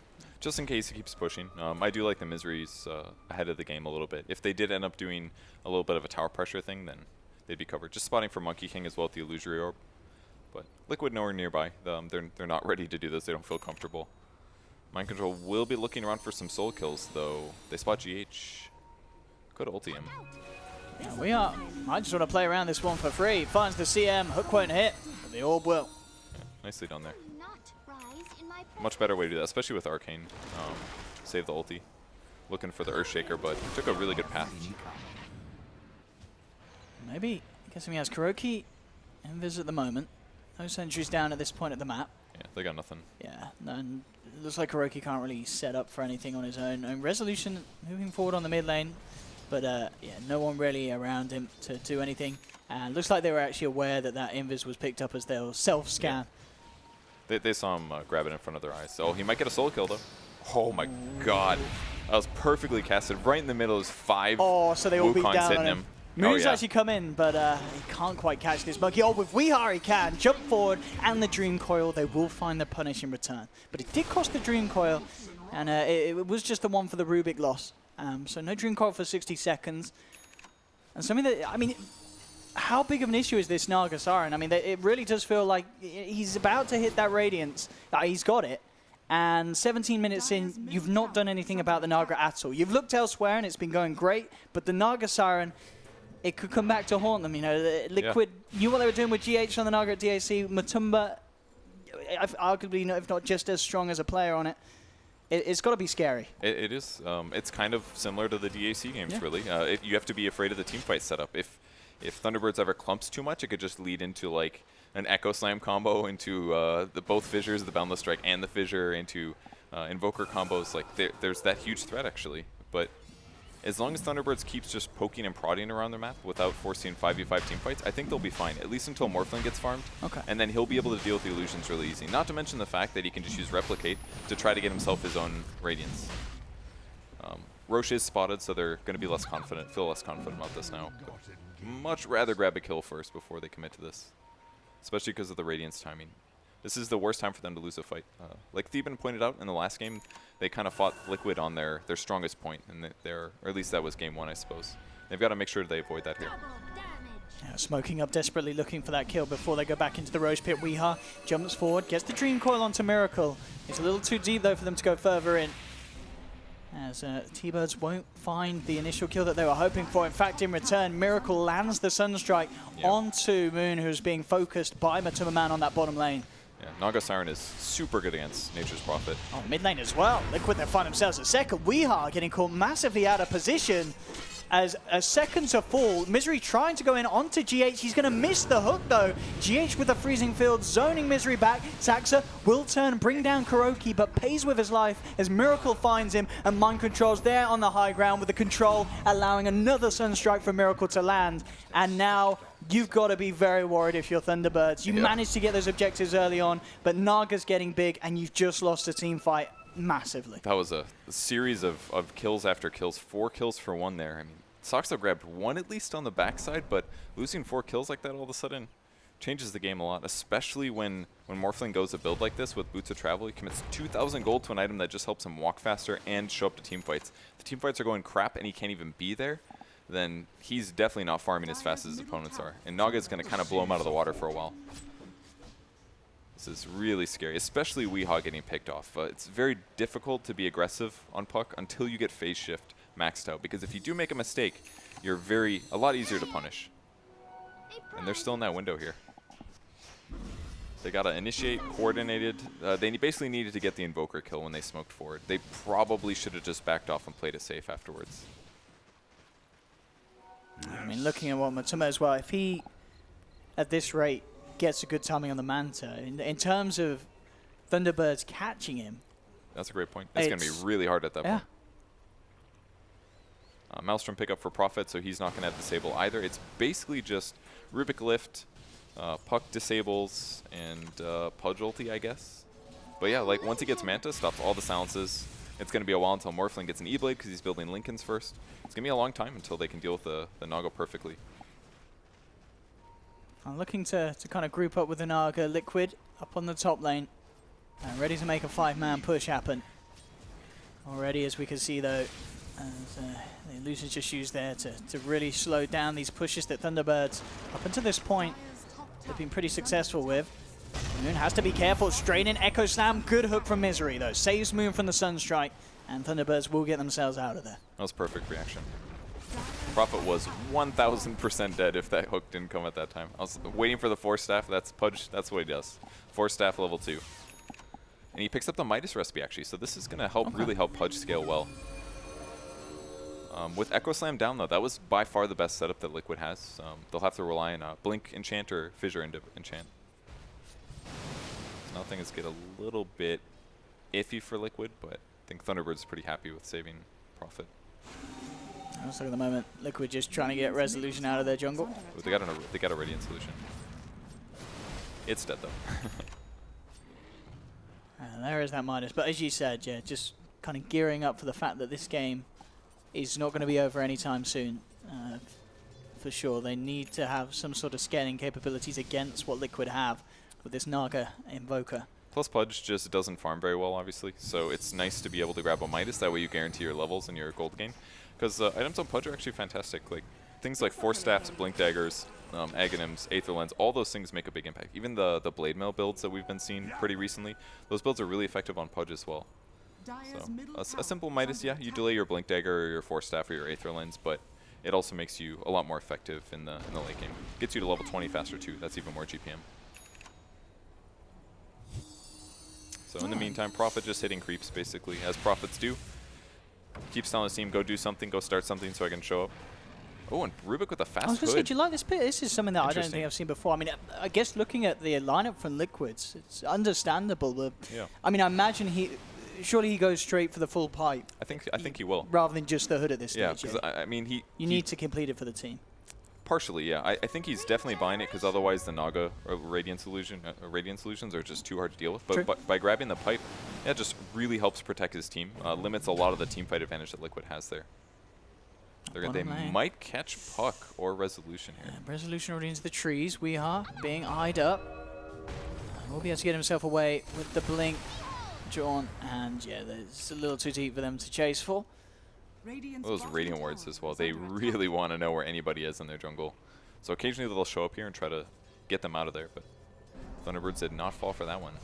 just in case he keeps pushing. I do like the Miseries ahead of the game a little bit. If they did end up doing a little bit of a tower pressure thing, then they'd be covered. Just spotting for Monkey King as well at the Illusory Orb. But Liquid nowhere nearby. They're not ready to do this. They don't feel comfortable. Mind Control will be looking around for some soul kills, though. They spot GH. Could ulti him. Yeah, I just want to play around this one for free. Finds the CM, hook won't hit, but the orb will. Yeah, nicely done there. Much better way to do that, especially with Arcane. Save the ulti. Looking for the Earthshaker, but took a really good path. Maybe, guessing he has Kuroki and Viz at the moment. No sentries down at this point of the map. Yeah, they got nothing. Yeah, and it looks like Kuroki can't really set up for anything on his own. And Resolution moving forward on the mid lane. But yeah, no one really around him to do anything. And looks like they were actually aware that that Invis was picked up as their self-scan. Yeah. They saw him grab it in front of their eyes. Oh, he might get a soul kill, though. Oh, my God. That was perfectly casted. Right in the middle is 5 so they all beat down hitting on him. Moves actually come in, but he can't quite catch this monkey. Oh, with Weehar he can. Jump forward, and the Dream Coil. They will find the punish in return. But it did cost the Dream Coil, and it was just the one for the Rubik loss. So no Dream Coil for 60 seconds. And something that, I mean, how big of an issue is this Naga Siren? I mean, it really does feel like he's about to hit that Radiance. He's got it. And 17 minutes in, you've not done anything about the Naga at all. You've looked elsewhere, and it's been going great. But the Naga Siren, it could come back to haunt them. You know, Liquid knew what they were doing with GH on the Naga at DAC. Matumba, arguably, if not just as strong as a player on it. It's got to be scary. It is. It's kind of similar to the DAC games, really. You have to be afraid of the team fight setup. If Thunderbirds ever clumps too much, it could just lead into like an Echo Slam combo into both Fissures, the Boundless Strike and the Fissure, into Invoker combos. Like there's that huge threat, actually. But as long as Thunderbirds keeps just poking and prodding around their map without forcing 5v5 team fights, I think they'll be fine, at least until Morphling gets farmed. Okay. And then he'll be able to deal with the illusions really easy. Not to mention the fact that he can just use Replicate to try to get himself his own Radiance. Roche is spotted, so they're going to be less confident, feel less confident about this now. But much rather grab a kill first before they commit to this, especially because of the Radiance timing. This is the worst time for them to lose a fight. Like Theben pointed out in the last game, they kind of fought Liquid on their strongest point, and or at least that was game 1, I suppose. They've got to make sure they avoid that here. Yeah, smoking up, desperately looking for that kill before they go back into the Roche Pit. Weehar jumps forward, gets the Dream Coil onto Miracle. It's a little too deep, though, for them to go further in. as T-Birds won't find the initial kill that they were hoping for. In fact, in return, Miracle lands the Sunstrike onto Moon, who's being focused by Matuma Man on that bottom lane. Yeah, Naga Siren is super good against Nature's Prophet. Oh, mid lane as well. Liquid, they find themselves a second. Weehaw getting caught massively out of position as a second to fall. Misery trying to go in onto GH. He's going to miss the hook, though. GH with the freezing field, zoning Misery back. Saxa will turn, bring down Kuroki, but pays with his life as Miracle finds him, and Mind Control's there on the high ground with the control, allowing another Sunstrike for Miracle to land. And now you've got to be very worried if you're Thunderbirds. You managed to get those objectives early on, but Naga's getting big, and you've just lost a team fight massively. That was a series of kills after kills. 4 kills for 1 there. I mean, Soxo grabbed 1 at least on the backside, but losing 4 kills like that all of a sudden changes the game a lot, especially when Morphling goes a build like this with Boots of Travel. He commits 2,000 gold to an item that just helps him walk faster and show up to team fights. If the team fights are going crap and he can't even be there, then he's definitely not farming as fast as his opponents are. And Naga's going to kind of blow him out of the water for a while. This is really scary, especially Weehaw getting picked off. It's very difficult to be aggressive on Puck until you get phase shift maxed out, because if you do make a mistake, you're a lot easier to punish. And they're still in that window here. They got to initiate, coordinated. They basically needed to get the Invoker kill when they smoked forward. They probably should have just backed off and played it safe afterwards. I mean, looking at what Matuma as well, if he, at this rate, gets a good timing on the Manta, in terms of Thunderbirds catching him. That's a great point. It's going to be really hard at that point. Maelstrom pickup for Prophet, so he's not going to have Disable either. It's basically just Rubik Lift, Puck disables, and Pudge ulti, I guess. But yeah, like once he gets Manta, stops all the silences. It's going to be a while until Morphling gets an E-Blade because he's building Lincolns first. It's going to be a long time until they can deal with the Naga perfectly. I'm looking to kind of group up with the Naga. Liquid up on the top lane. Ready to make a 5-man push happen. Already, as we can see, though, as the Illusions just used there to really slow down these pushes that Thunderbirds, up until this point, have been pretty successful with. Moon has to be careful. Straight in Echo Slam. Good hook from Misery, though. Saves Moon from the Sunstrike, and Thunderbirds will get themselves out of there. That was perfect reaction. Prophet was 1,000% dead if that hook didn't come at that time. I was waiting for the Force Staff. That's Pudge. That's what he does. Force Staff level 2. And he picks up the Midas recipe, actually. So this is going to help really help Pudge scale well. With Echo Slam down, though, that was by far the best setup that Liquid has. They'll have to rely on Blink Enchant or Fissure Enchant. So now things get a little bit iffy for Liquid, but I think Thunderbirds is pretty happy with saving Prophet. Looks like at the moment, Liquid just trying to get Resolution out of their jungle. Ooh, they got a Radiant solution. It's dead, though. And there is that Midas. But as you said, yeah, just kind of gearing up for the fact that this game is not going to be over anytime soon. For sure, they need to have some sort of scaling capabilities against what Liquid have with this Naga Invoker. Plus Pudge just doesn't farm very well, obviously, so it's nice to be able to grab a Midas. That way you guarantee your levels and your gold gain. Because items on Pudge are actually fantastic. Like things like Force Staffs, Blink Daggers, Aghanims, Aether Lens, all those things make a big impact. Even the Blade Mail builds that we've been seeing pretty recently, those builds are really effective on Pudge as well. So a simple Midas, yeah, you delay your Blink Dagger or your Force Staff or your Aether Lens, but it also makes you a lot more effective in the late game. Gets you to level 20 faster too. That's even more GPM. So in the meantime, Prophet just hitting creeps basically, as Prophets do. Keeps telling his team, go do something, go start something so I can show up. Oh, and Rubik with a fast hood. I was going to say, do you like this bit? This is something that I don't think I've seen before. I mean, I guess looking at the lineup from Liquids, it's understandable. But yeah. I mean, I imagine surely he goes straight for the full pipe. I think he will. Rather than just the hood at this stage. Yeah, because I mean, you need to complete it for the team. Partially, yeah. I think he's definitely buying it because otherwise the Naga or Radiant Solutions are just too hard to deal with. But by grabbing the pipe, that just really helps protect his team. Limits a lot of the team fight advantage that Liquid has there. They might catch Puck or Resolution here. Resolution already into the trees. We are being eyed up. We'll be able to get himself away with the blink drawn. And yeah, there's a little too deep for them to chase for. Those Radiant Wards as well. They really want to know where anybody is in their jungle. So occasionally they'll show up here and try to get them out of there. But Thunderbirds did not fall for that one.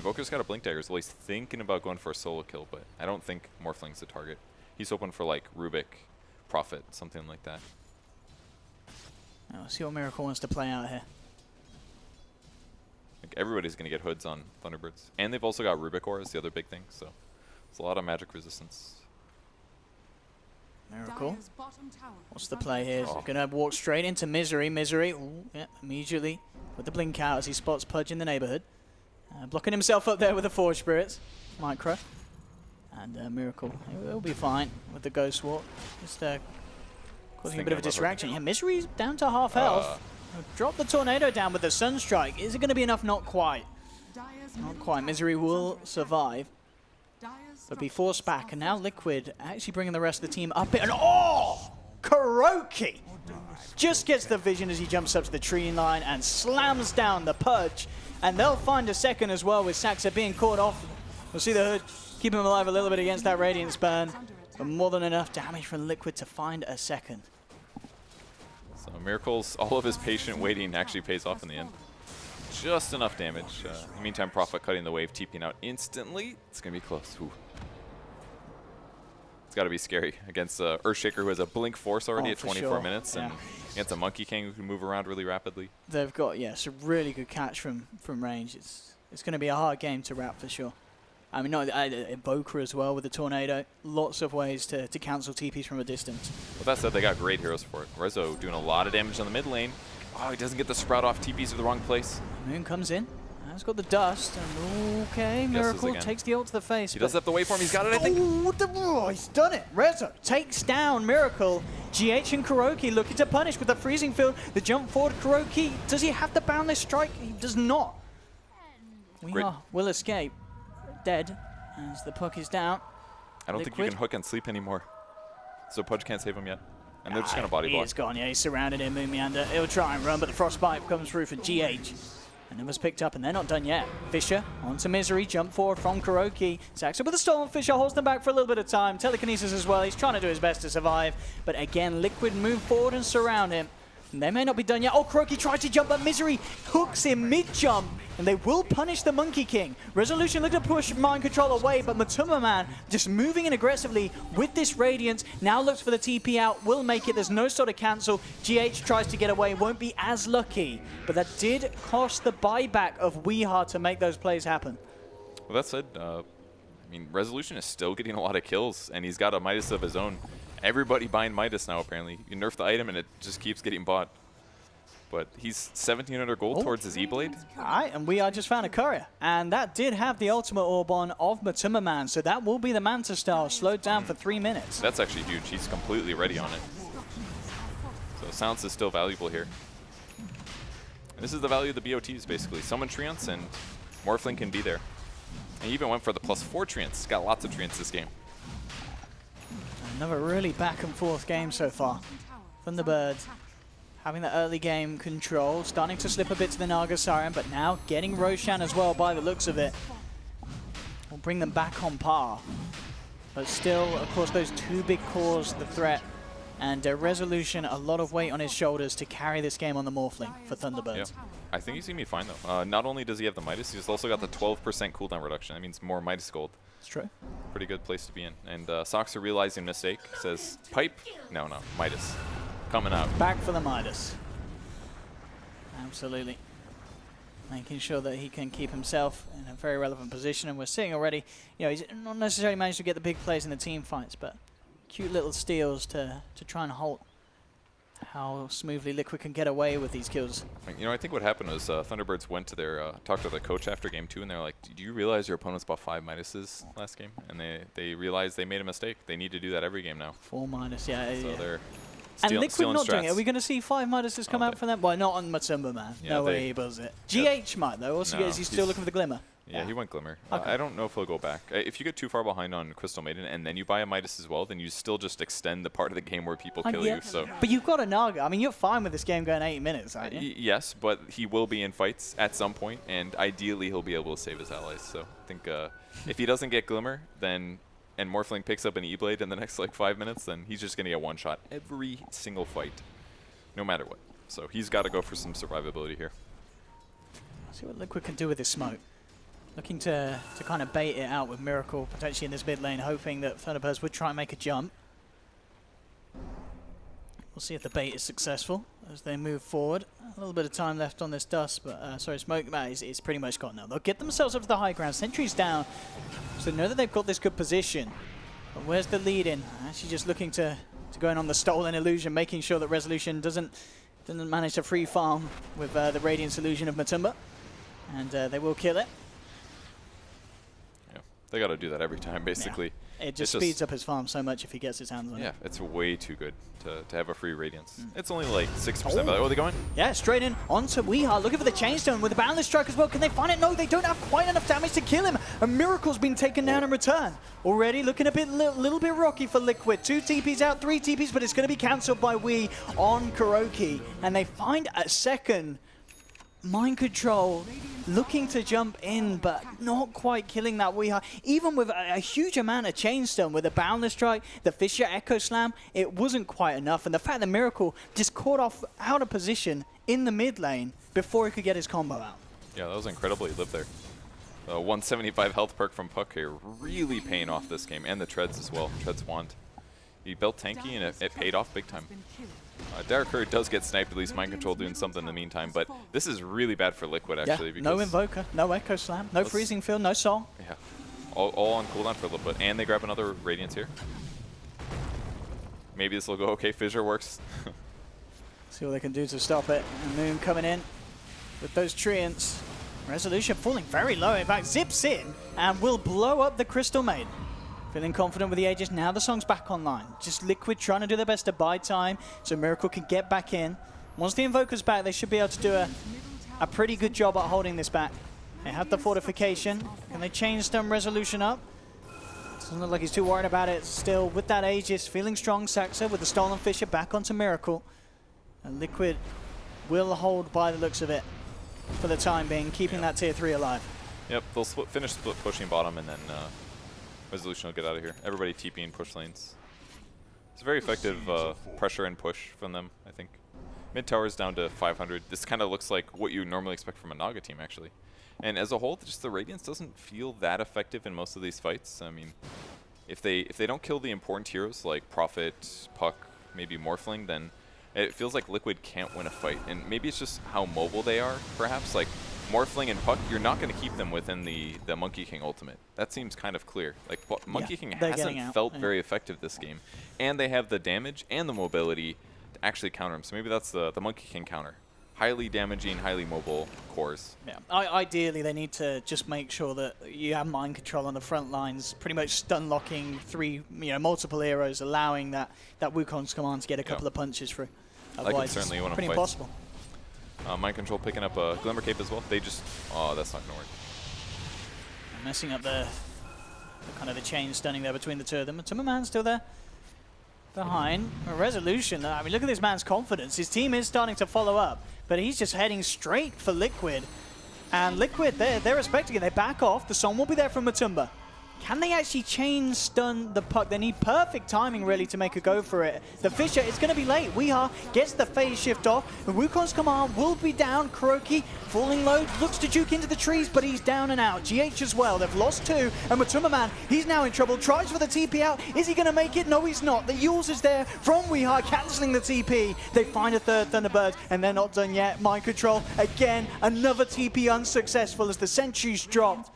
Invoker's got a Blink Dagger, so he's thinking about going for a solo kill, but I don't think Morphling's the target. He's hoping for like Rubik, Prophet, something like that. We'll see what Miracle wants to play out here. Like everybody's going to get hoods on Thunderbirds. And they've also got Rubik Ore is the other big thing, so it's a lot of magic resistance. Miracle. What's the play here? He's going to walk straight into Misery. Misery, ooh, yeah, immediately with the blink out as he spots Pudge in the neighborhood. Blocking himself up there with the Forge Spirits. Micro. And Miracle. He'll be fine with the Ghost Walk. Just causing a bit of a distraction. Yeah, Misery's down to half health. Drop the Tornado down with the Sunstrike. Is it going to be enough? Not quite. Not quite. Misery will survive, but be forced back. And now Liquid actually bringing the rest of the team up. And oh! Kuroki just gets the vision as he jumps up to the tree line and slams down the Pudge. And they'll find a second as well with Saxa being caught off. We'll see the Hood keep him alive a little bit against that Radiance burn. But more than enough damage from Liquid to find a second. So Miracle's, all of his patient waiting actually pays off in the end. Just enough damage. In the meantime, Prophet cutting the wave, TPing out instantly. It's going to be close. Ooh. It's got to be scary against Earthshaker, who has a Blink Force already at 24 minutes, and against a Monkey King who can move around really rapidly. They've got, some really good catch from range. It's going to be a hard game to wrap for sure. I mean, Invoker as well with the Tornado. Lots of ways to cancel TPs from a distance. With that said, they got great heroes for it. Rezo doing a lot of damage on the mid lane. Oh, he doesn't get the Sprout off. TPs to the wrong place. Moon comes in. Has got the dust. And okay, Miracle takes the ult to the face. He does have the waveform. He's got it, I think. Oh, he's done it. Rezo takes down Miracle. GH and Kuroki looking to punish with the freezing field. The jump forward, Kuroki. Does he have the boundless strike? He does not. Will escape. Dead as the puck is down. I don't think you can hook and sleep anymore. So Pudge can't save him yet. And they're just going to body block. He's gone, he's surrounded in Moon Meander. He'll try and run, but the Frostbite comes through for GH. And it was picked up, and they're not done yet. Fisher onto Misery, jump forward from Kuroki. Saxa with a Storm. Fisher holds them back for a little bit of time. Telekinesis as well. He's trying to do his best to survive. But again, Liquid move forward and surround him. And they may not be done yet. Oh, Kuroki tries to jump, but Misery hooks him mid-jump. And they will punish the Monkey King. Resolution looking to push Mind Control away, but Matuma Man just moving in aggressively with this Radiance. Now looks for the TP out, will make it. There's no sort of cancel. GH tries to get away, won't be as lucky. But that did cost the buyback of Weeha to make those plays happen. Well, that said, I mean, Resolution is still getting a lot of kills, and he's got a Midas of his own. Everybody buying Midas now, apparently. You nerf the item, and it just keeps getting bought. But he's 1,700 gold towards his E-Blade. All right, and we just found a courier. And that did have the ultimate orb on of Matuma Man, so that will be the Manta style, slowed down for 3 minutes. That's actually huge. He's completely ready on it. So Silence is still valuable here. And this is the value of the BOTs, basically. Summon Treants, and Morphling can be there. And he even went for the +4 Treants. He's got lots of Treants this game. Another really back and forth game so far. Thunderbirds having the early game control, starting to slip a bit to the Naga Siren, but now getting Roshan as well by the looks of it. Will bring them back on par. But still, of course, those two big cores, the threat, and Resolution, a lot of weight on his shoulders to carry this game on the Morphling for Thunderbirds. Yeah. I think he's going to be fine, though. Not only does he have the Midas, he's also got the 12% cooldown reduction. That means more Midas gold. It's true. Pretty good place to be in. And Soxa realizing mistake, says, pipe? No, Midas. Coming out. Back for the Midas. Absolutely. Making sure that he can keep himself in a very relevant position. And we're seeing already, he's not necessarily managed to get the big plays in the team fights, but cute little steals to try and halt how smoothly Liquid can get away with these kills. I think what happened was Thunderbirds went to their, talked to the coach after game 2, and they're like, do you realize your opponent's bought 5 Midases last game? And they realized they made a mistake. They need to do that every game now. 4 Midas, yeah. So they're and Liquid not doing it. Are we going to see 5 Midases come out for them? Well, not on Matuma Man. Yeah, no way he does it. GH might, though. Also, is he still looking for the Glimmer? Yeah, he went Glimmer. Okay. I don't know if he'll go back. If you get too far behind on Crystal Maiden and then you buy a Midas as well, then you still just extend the part of the game where people kill you. So. But you've got a Naga. I mean, you're fine with this game going 80 minutes, aren't you? Yes, but he will be in fights at some point, and ideally he'll be able to save his allies. So I think if he doesn't get Glimmer, then and Morphling picks up an E-Blade in the next 5 minutes, then he's just going to get one shot every single fight, no matter what. So he's got to go for some survivability here. See what Liquid can do with this smoke. Looking to kind of bait it out with Miracle potentially in this mid lane, hoping that Thunderbirds would try and make a jump. We'll see if the bait is successful as they move forward. A little bit of time left on this dust, but sorry, smoke is pretty much gone now. They'll get themselves up to the high ground. Sentry's down, so they know that they've got this good position. But where's the lead in? Actually just looking to go in on the stolen illusion, making sure that Resolution doesn't manage to free farm with the Radiance illusion of Matumba. And they will kill it. Yeah, they got to do that every time, basically. Yeah. It just speeds up his farm so much if he gets his hands on it. Yeah, it's way too good to have a free Radiance. It's only like 60% value. Oh, are they going? Yeah, straight in onto Weeha, looking for the Chainstone with the Boundless Strike as well. Can they find it? No, they don't have quite enough damage to kill him. A Miracle's been taken down in return. Already looking a little bit rocky for Liquid. 2 TPs out, 3 TPs, but it's going to be cancelled by Wii on Kuroki. And they find a second Mind Control, looking to jump in, but not quite killing that Weeha. Even with a huge amount of Chainstone, with the Boundless Strike, the Fisher Echo Slam, it wasn't quite enough. And the fact that Miracle just caught off out of position in the mid lane before he could get his combo out. Yeah, that was incredible. He lived there. 175 health perk from Puck here, really paying off this game, and the Treads as well. Treads Wand. He built tanky, and it paid off big time. Derek Curry does get sniped, at least Mind Control doing something in the meantime, but this is really bad for Liquid, actually. Yeah, because no Invoker, no Echo Slam, no Freezing Field, no Soul. Yeah, all on cooldown for a little bit, and they grab another Radiance here. Maybe this will go okay, Fissure works. See what they can do to stop it. And Moon coming in with those Treants. Resolution falling very low, in fact, zips in and will blow up the Crystal Maiden. Feeling confident with the Aegis. Now the song's back online. Just Liquid trying to do their best to buy time so Miracle can get back in. Once the Invoker's back, they should be able to do a pretty good job at holding this back. They have the fortification. Can they change some Resolution up? Doesn't look like he's too worried about it. Still, with that Aegis, feeling strong, Saxa with the Stolen Fisher back onto Miracle. And Liquid will hold by the looks of it for the time being, keeping that tier 3 alive. Yep, they'll finish split pushing bottom, and then Resolution will get out of here. Everybody TPing push lanes. It's a very effective pressure and push from them, I think. Mid tower's down to 500. This kind of looks like what you normally expect from a Naga team, actually. And as a whole, just the Radiance doesn't feel that effective in most of these fights. I mean, if they don't kill the important heroes like Prophet, Puck, maybe Morphling, then it feels like Liquid can't win a fight. And maybe it's just how mobile they are, perhaps. Like, Morphling and Puck, you're not going to keep them within the Monkey King ultimate. That seems kind of clear. Like, Monkey King hasn't felt very effective this game. And they have the damage and the mobility to actually counter him. So maybe that's the Monkey King counter. Highly damaging, highly mobile cores. Yeah. Ideally, they need to just make sure that you have Mind Control on the front lines, pretty much stun locking multiple heroes, allowing that Wukong's command to get a couple of punches through. Otherwise, certainly it's win a pretty fight. impossible. Mind Control picking up a Glimmer Cape as well. They just... Oh, that's not going to work. Messing up the kind of the chain stunning there between the two of them. Matumba Man's still there behind. A Resolution. I mean, look at this man's confidence. His team is starting to follow up, but he's just heading straight for Liquid. And Liquid, they're respecting it. They back off. The song will be there from Matumba. Can they actually chain stun the Puck? They need perfect timing, really, to make a go for it. The Fisher, it's going to be late. Weeha gets the phase shift off. And Wukong's command will be down. Kuroki falling low, looks to juke into the trees, but he's down and out. GH as well. They've lost 2. And Matumba Man, he's now in trouble. Tries for the TP out. Is he going to make it? No, he's not. The Yules is there from Weeha, cancelling the TP. They find a third Thunderbird, and they're not done yet. Mind Control, again, another TP unsuccessful as the sentries dropped.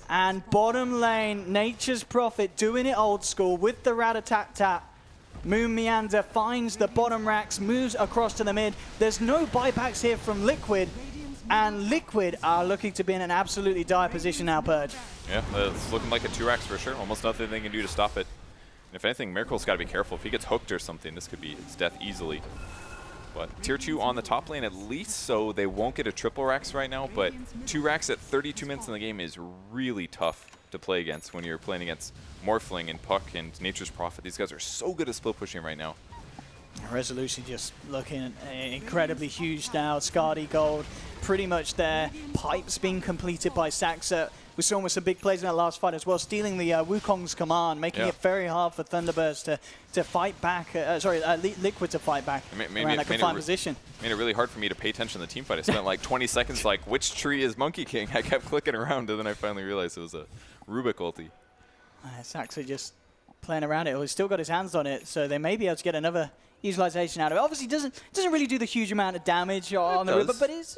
And bottom lane, Nature's Prophet doing it old school with the rat-a-tat-tat. Moon Meander finds the bottom racks, moves across to the mid. There's no buybacks here from Liquid, and Liquid are looking to be in an absolutely dire position now, Purge. Yeah, it's looking like a 2 racks for sure. Almost nothing they can do to stop it. And if anything, Miracle's got to be careful. If he gets hooked or something, this could be his death easily. But tier 2 on the top lane at least, so they won't get a triple racks right now, but 2 racks at 32 minutes in the game is really tough to play against when you're playing against Morphling and Puck and Nature's Prophet. These guys are so good at split pushing right now. Resolution just looking incredibly huge now. Scardy Gold pretty much there. Pipes being completed by Saxa. We saw almost some big plays in that last fight as well, stealing the Wukong's command, making it very hard for Thunderbirds to fight back. Liquid to fight back around that confined position. Made it really hard for me to pay attention to the team fight. I spent like 20 seconds like, which tree is Monkey King? I kept clicking around, and then I finally realized it was a Rubik ulti. Saxa just playing around it. He's still got his hands on it, so they may be able to get another utilization out of it. Obviously, doesn't really do the huge amount of damage on the Rubik, but it's...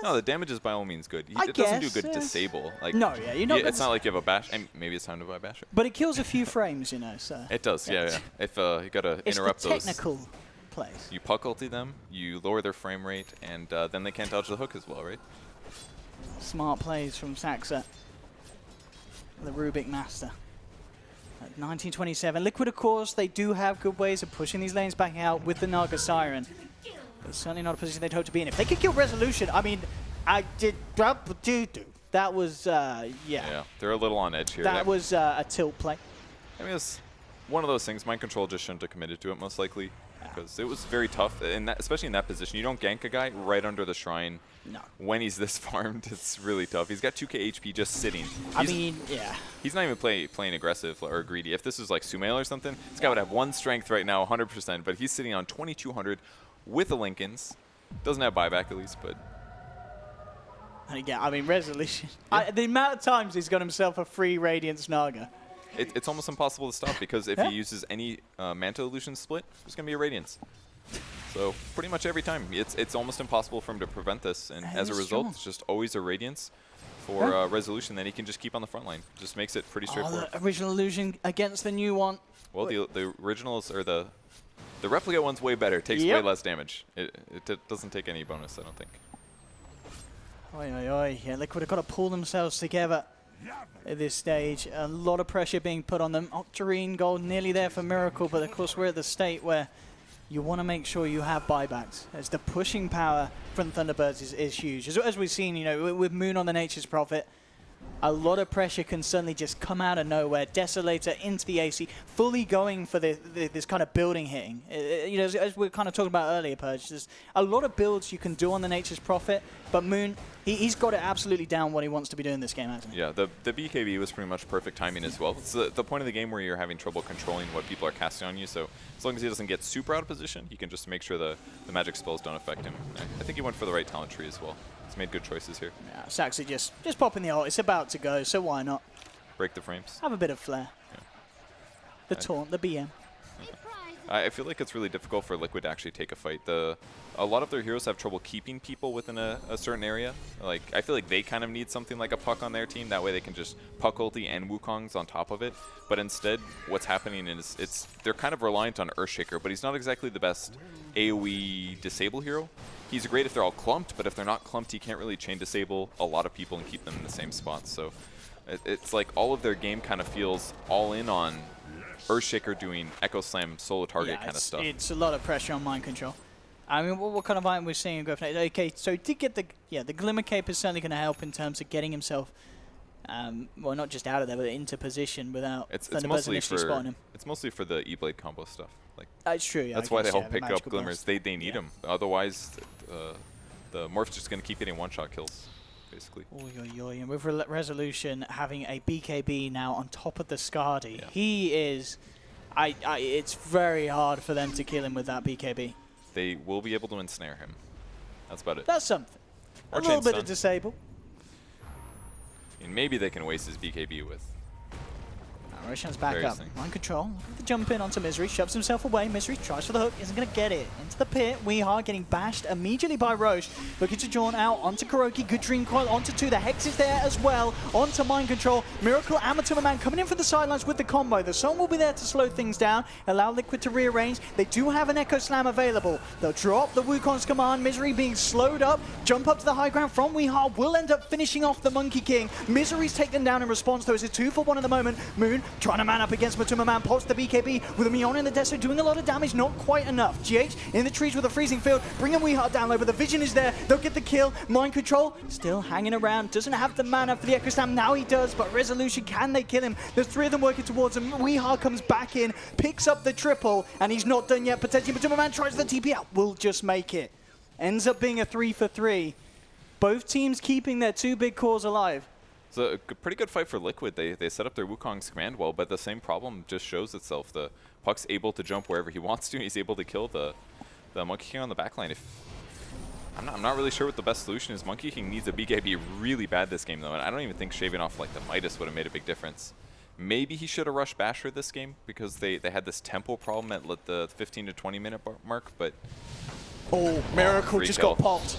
No, the damage is by all means good. I it doesn't do guess, good disable. Like, no, yeah, you know, it's not like you have a bash. And maybe it's time to buy a basher. But it kills a few frames, you know. So it does, yeah. If you gotta interrupt those. It's the technical plays. You puck ulti them, you lower their frame rate, and then they can't dodge the hook as well, right? Smart plays from Saxa, the Rubik master. At 1927, Liquid, of course, they do have good ways of pushing these lanes back out with the Naga Siren. But certainly not a position they'd hope to be in. If they could kill Resolution, I mean, that was, Yeah, they're a little on edge here. That was a tilt play. I mean, it's one of those things. Mind Control just shouldn't have committed to it, most likely, because it was very tough, and especially in that position. You don't gank a guy right under the shrine. No. When he's this farmed, it's really tough. He's got 2k HP just sitting. He's not even playing aggressive or greedy. If this was like Sumail or something, this guy would have 1 strength right now, 100%, but he's sitting on 2200 with the Lincolns. Doesn't have buyback at least, but... Yeah, I mean, Resolution. The amount of times he's got himself a free Radiance Naga. It's almost impossible to stop, because if he uses any Manta Illusion split, there's going to be a Radiance. So pretty much every time. It's almost impossible for him to prevent this, and as a result, it's just always a Radiance for Resolution that he can just keep on the front line. Just makes it pretty straightforward. The original Illusion against the new one. Well, the originals, or the replica one's way better. It takes way less damage. It doesn't take any bonus, I don't think. Oi, oi, oi. Yeah, Liquid have got to pull themselves together at this stage. A lot of pressure being put on them. Octarine gold nearly there for Miracle, but of course we're at the state where you want to make sure you have buybacks, as the pushing power from Thunderbirds is huge. As we've seen, you know, with Moon on the Nature's Prophet, a lot of pressure can suddenly just come out of nowhere. Desolator into the AC, fully going for this kind of building hitting. You know, as we were kind of talking about earlier, Purge, there's a lot of builds you can do on the Nature's Prophet, but Moon, he's got it absolutely down what he wants to be doing this game, hasn't he? Yeah, the BKB was pretty much perfect timing as well. It's the point of the game where you're having trouble controlling what people are casting on you, so as long as he doesn't get super out of position, you can just make sure the magic spells don't affect him. I think he went for the right talent tree as well. He's made good choices here. Yeah, Saxy just popping the ult. It's about to go, so why not? Break the frames. Have a bit of flair. Yeah. The taunt, the BM. I feel like it's really difficult for Liquid to actually take a fight. A lot of their heroes have trouble keeping people within a certain area. Like, I feel like they kind of need something like a Puck on their team. That way they can just Puck ulti and Wukong's on top of it. But instead, what's happening is they're kind of reliant on Earthshaker, but he's not exactly the best AoE disable hero. He's great if they're all clumped, but if they're not clumped, he can't really chain disable a lot of people and keep them in the same spot. So it's like all of their game kind of feels all in on Earthshaker doing Echo Slam solo target kind of stuff. It's a lot of pressure on mind control. I mean, what kind of item we're seeing go for next? Okay, so he did get the Glimmer Cape is certainly going to help in terms of getting himself, well, not just out of there, but into position without Thunderbirds initially spotting him. It's mostly for the E-Blade combo stuff. Like it's true. Yeah, that's why they all pick up Glimmers. They need them. Otherwise, the Morph's just going to keep getting one-shot kills, basically. And with Resolution having a BKB now on top of the Skadi, he is... it's very hard for them to kill him with that BKB. They will be able to ensnare him. That's about it. That's something. A little bit of disable. And maybe they can waste his BKB with... Roshan's back up. Mind control. The jump in onto Misery. Shoves himself away. Misery tries for the hook. Isn't going to get it. Into the pit. Weehar getting bashed immediately by Roche. Looking to Jawn out onto Kuroki. Good Dream Coil onto 2. The Hex is there as well. Onto Mind Control. Miracle Amateur Man coming in for the sidelines with the combo. The Song will be there to slow things down. Allow Liquid to rearrange. They do have an Echo Slam available. They'll drop the Wukong's command. Misery being slowed up. Jump up to the high ground from Weehar. Will end up finishing off the Monkey King. Misery's taken down in response, though. It's a 2-for-1 at the moment. Moon trying to man up against Matuma Man, pops the BKB with a Mion in the desert, doing a lot of damage, not quite enough. GH in the trees with a freezing field, bringing Weehart down low, but the vision is there. They'll get the kill. Mind Control still hanging around, doesn't have the mana for the Echo Slam. Now he does, but Resolution, can they kill him? There's 3 of them working towards him. Weehart comes back in, picks up the triple, and he's not done yet. Potentially Matuma Man tries the TP out, will just make it. Ends up being a 3-for-3. Both teams keeping their two big cores alive. It's a pretty good fight for Liquid. They set up their Wukong's command well, but the same problem just shows itself. The Puck's able to jump wherever he wants to. He's able to kill the Monkey King on the backline. I'm not really sure what the best solution is. Monkey King needs a BKB really bad this game, though, and I don't even think shaving off like the Midas would have made a big difference. Maybe he should have rushed Basher this game because they had this tempo problem at the 15 to 20 minute mark, but... Oh, Miracle just got popped.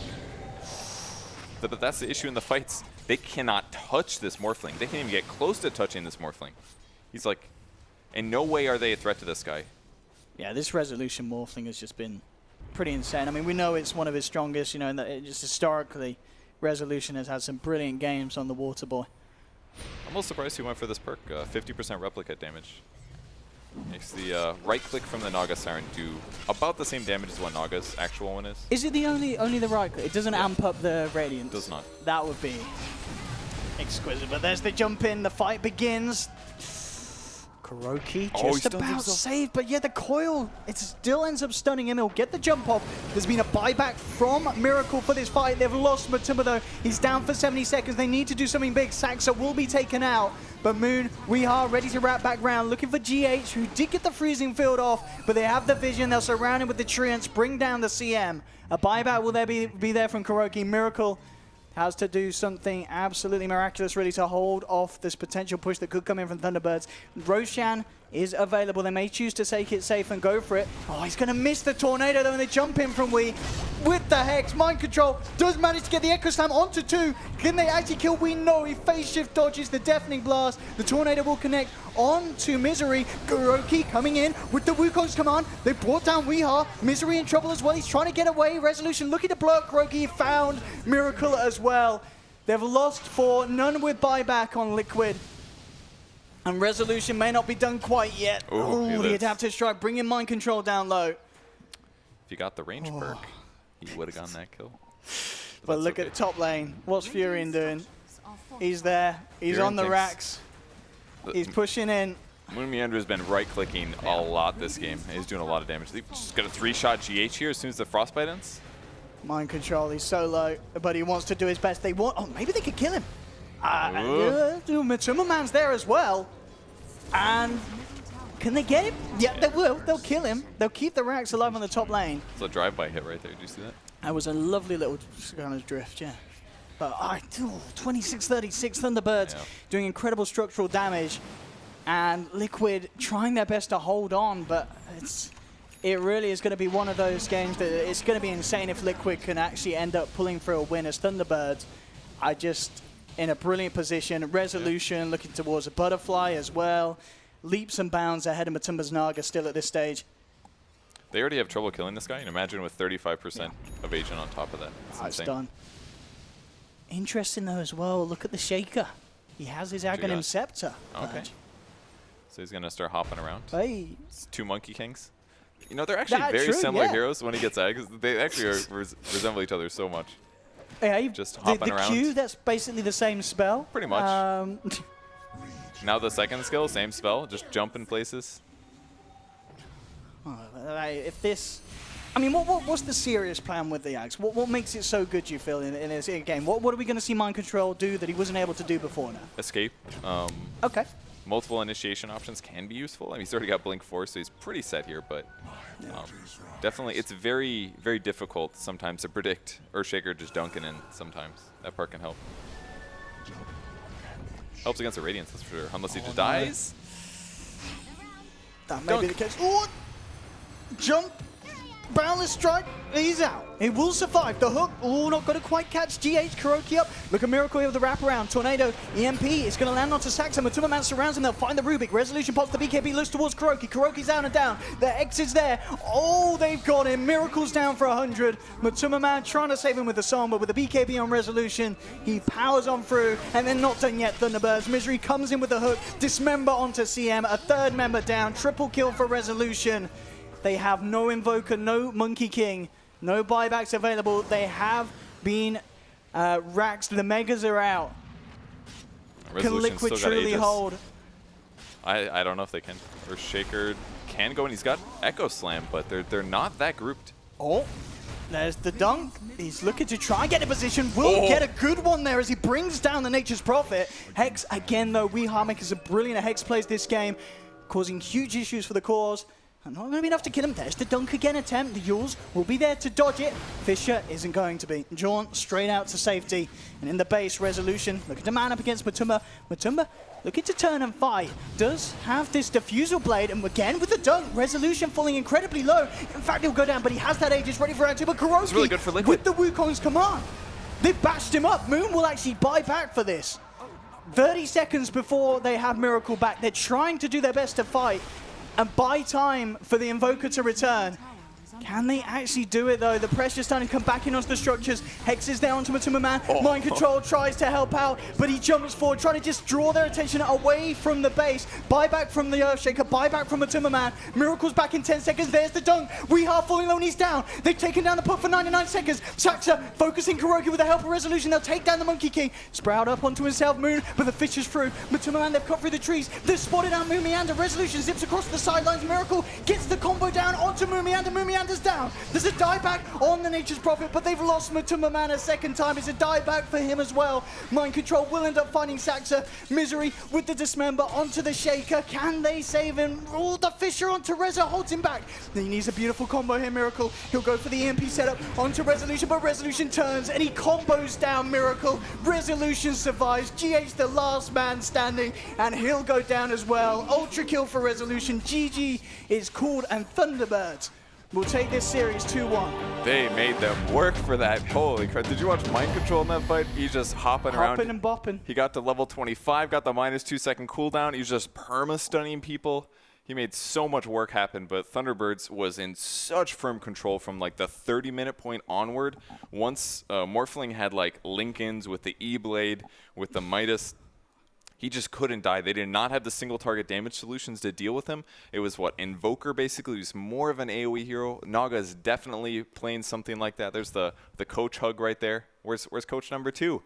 But that's the issue in the fights. They cannot touch this Morphling. They can't even get close to touching this Morphling. He's like, in no way are they a threat to this guy. Yeah, this Resolution Morphling has just been pretty insane. I mean, we know it's one of his strongest, you know, and just historically, Resolution has had some brilliant games on the Water Boy. I'm a little surprised he went for this perk, 50% replicate damage. Makes the right click from the Naga Siren do about the same damage as what Naga's actual one is. Is it the only the right click? It doesn't amp up the Radiance? Does not. That would be exquisite. But there's the jump in, the fight begins. Kuroki just about saved, but yeah, the coil, it still ends up stunning him. He'll get the jump off. There's been a buyback from Miracle for this fight. They've lost Matuma though. He's down for 70 seconds. They need to do something big. Saxa will be taken out, but Moon, we are ready to wrap back round, looking for GH, who did get the freezing field off, but they have the vision. They'll surround him with the treants, bring down the CM. A buyback will there be there from Kuroki. Miracle has to do something absolutely miraculous really to hold off this potential push that could come in from Thunderbirds. Roshan is available. They may choose to take it safe and go for it. Oh, he's going to miss the tornado though, and they jump in from Wee with the Hex. Mind Control does manage to get the Echo Slam onto 2. Can they actually kill Wee? No, he phase shift dodges the Deafening Blast. The tornado will connect onto Misery. Kuroki coming in with the Wukong's command. They brought down Weeha. Misery in trouble as well. He's trying to get away. Resolution looking to blow up Kuroki. Found Miracle as well. They've lost 4. None with buyback on Liquid. And Resolution may not be done quite yet. Oh, the Adaptive Strike bringing Mind Control down low. If you got the range perk, he would have gotten that kill. But look at top lane. What's Furion doing? He's there. He's Furion on the racks. He's pushing in. Moon Meander's been right-clicking a lot this game. He's doing a lot of damage. He's just got a 3-shot GH here as soon as the Frostbite ends. Mind Control, he's so low, but he wants to do his best. They want, oh, maybe they could kill him. Matuma Man's there as well. And can they get him? Yeah, they will. They'll kill him. They'll keep the racks alive on the top lane. It's a drive-by hit right there. Did you see that? That was a lovely little kind of drift, yeah. But 26-36 Thunderbirds doing incredible structural damage. And Liquid trying their best to hold on, but it really is going to be one of those games that it's going to be insane if Liquid can actually end up pulling through a win, as Thunderbirds are just in a brilliant position. Resolution looking towards a butterfly as well. Leaps and bounds ahead of Matumba's Naga still at this stage. They already have trouble killing this guy, and imagine with 35% evasion on top of that. It's done. Interesting though as well, look at the Shaker. He has his Aghanim Scepter. Okay. So he's going to start hopping around. Hey. It's 2 Monkey Kings. You know, they're actually very similar heroes when he gets eggs. They actually resemble each other so much. Yeah, just hopping around. The Q, that's basically the same spell. Pretty much. Now the second skill, same spell, just jump in places. If this... I mean, what's the serious plan with the Axe? What makes it so good, you feel, in this game? What are we going to see Mind Control do that he wasn't able to do before now? Escape. Okay. Multiple initiation options can be useful. I mean, he's already got Blink 4, so he's pretty set here, but definitely it's very, very difficult sometimes to predict Earthshaker just dunking in sometimes. That part can help. Helps against the Radiance, that's for sure, unless he just dies. That may be the case. Oh! Jump! Boundless Strike, he's out. He will survive. The hook, not going to quite catch GH. Kuroki up. Look at Miracle here with the wraparound. Tornado, EMP is going to land onto Saxa. Matuma Man surrounds him. They'll find the Rubik. Resolution pops the BKB, looks towards Kuroki. Kuroki's down and down. The X is there. Oh, they've got him. Miracle's down for 100. Matuma Man trying to save him with the song, but with the BKB on Resolution, he powers on through, and then not done yet, Thunderbirds. Misery comes in with the hook. Dismember onto CM. A third member down. Triple kill for Resolution. They have no Invoker, no Monkey King, no buybacks available. They have been raxed. The Megas are out. Can Liquid truly hold? I don't know if they can. Earthshaker can go, and he's got Echo Slam, but they're not that grouped. Oh, There's the dunk. He's looking to try and get a position. Will get a good one there as he brings down the Nature's Prophet. Hex, again, though, Weehar makes a brilliant Hex plays this game, causing huge issues for the cause. And not going to be enough to kill him. There's the dunk again attempt. The Yules will be there to dodge it. Fisher isn't going to be. Jaunt straight out to safety. And in the base, Resolution looking to man up against Matumba. Matumba looking to turn and fight. Does have this Diffusal Blade. And again with the dunk, Resolution falling incredibly low. In fact, he'll go down, but he has that Aegis ready for round 2. But Kuroki really good for Liquid. with the Wukong's command. They bashed him up. Moon will actually buy back for this. 30 seconds before they have Miracle back. They're trying to do their best to fight and buy time for the Invoker to return. Can they actually do it, though? The pressure's starting to come back in onto the structures. Hex is there onto Matumba Man. Mind Control tries to help out, but he jumps forward, trying to just draw their attention away from the base. Buyback from the Earthshaker, buyback from Matumba Man. Miracle's back in 10 seconds. There's the dunk. Weehar falling low and he's down. They've taken down the puck for 99 seconds. Saxa focusing Kuroki with the help of Resolution. They'll take down the Monkey King. Sprout up onto himself, Moon, but the Fish is through. Matumba Man, they've cut through the trees. They've spotted out Moomiander. Resolution zips across the sidelines. Miracle gets the combo down onto Moomiander. Moomiander's down. There's a dieback on the Nature's Prophet, but they've lost Matumba Man a second time. It's a dieback for him as well. Mind Control will end up finding Saxa. Misery with the Dismember onto the Shaker. Can they save him? Oh, the Fisher onto Reza holds him back. He needs a beautiful combo here, Miracle. He'll go for the EMP setup onto Resolution, but Resolution turns and he combos down Miracle. Resolution survives. GH the last man standing, and he'll go down as well. Ultra kill for Resolution. GG is called, and Thunderbirds will take this series 2-1. They made them work for that. Holy crap. Did you watch Mind Control in that fight? He's just hopping around. Hopping and bopping. He got to level 25, got the -2 second cooldown. He was just perma-stunning people. He made so much work happen, but Thunderbirds was in such firm control from like the 30-minute point onward. Once Morphling had like Lincolns with the E-Blade, with the Midas, he just couldn't die. They did not have the single target damage solutions to deal with him. It was what, Invoker basically. He was more of an AoE hero. Naga is definitely playing something like that. There's the coach hug right there. Where's coach number 2?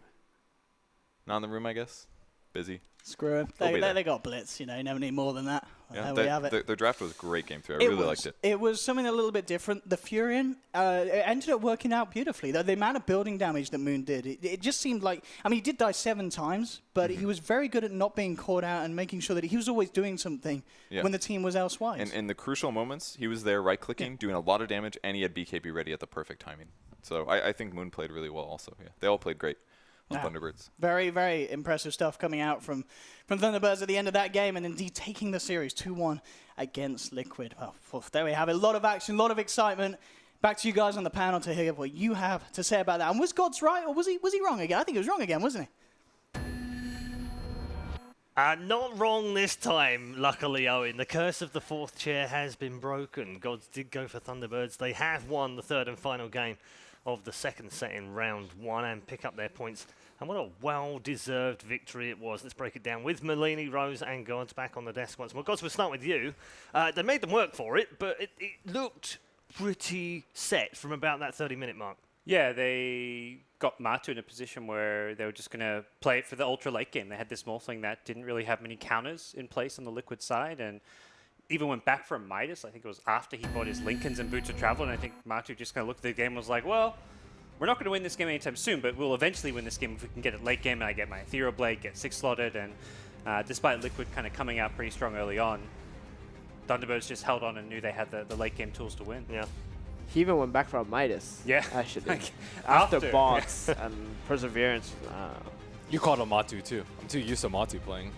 Not in the room, I guess. Busy. Screw him. They got blitz, you know, you never need more than that. Yeah, there we have it. Their draft was a great game too. I really liked it. It was something a little bit different. The Furion, it ended up working out beautifully. The amount of building damage that Moon did, it just seemed like, I mean, he did die 7 times, but he was very good at not being caught out and making sure that he was always doing something when the team was elsewise. And in the crucial moments, he was there right-clicking, doing a lot of damage, and he had BKB ready at the perfect timing. So I think Moon played really well also. Yeah, they all played great. Thunderbirds. Very, very impressive stuff coming out from Thunderbirds at the end of that game, and indeed taking the series 2-1 against Liquid. Well, there we have it. A lot of action, a lot of excitement. Back to you guys on the panel to hear what you have to say about that. And was Gods right, or was he wrong again? I think he was wrong again, wasn't he? Not wrong this time, luckily, Owen. The curse of the 4th chair has been broken. Gods did go for Thunderbirds. They have won the 3rd and final game of the 2nd set in round 1 and pick up their points. And what a well-deserved victory it was. Let's break it down with Malini, Rose and Gods back on the desk once more. Gods, we'll start with you. They made them work for it, but it looked pretty set from about that 30-minute mark. Yeah, they got Matu in a position where they were just going to play it for the ultra late game. They had this Morphling that didn't really have many counters in place on the Liquid side, and even went back from Midas. I think it was after he bought his Lincolns and Boots of Travel, and I think Matu just kind of looked at the game and was like, well, we're not going to win this game anytime soon, but we'll eventually win this game if we can get it late game and I get my Ethereal Blade, get 6 slotted, and despite Liquid kind of coming out pretty strong early on, Thunderbirds just held on and knew they had the late game tools to win. Yeah. He even went back from Midas. Yeah. Actually. After bots and Perseverance. You called him Matu too. I'm too used to Matu playing.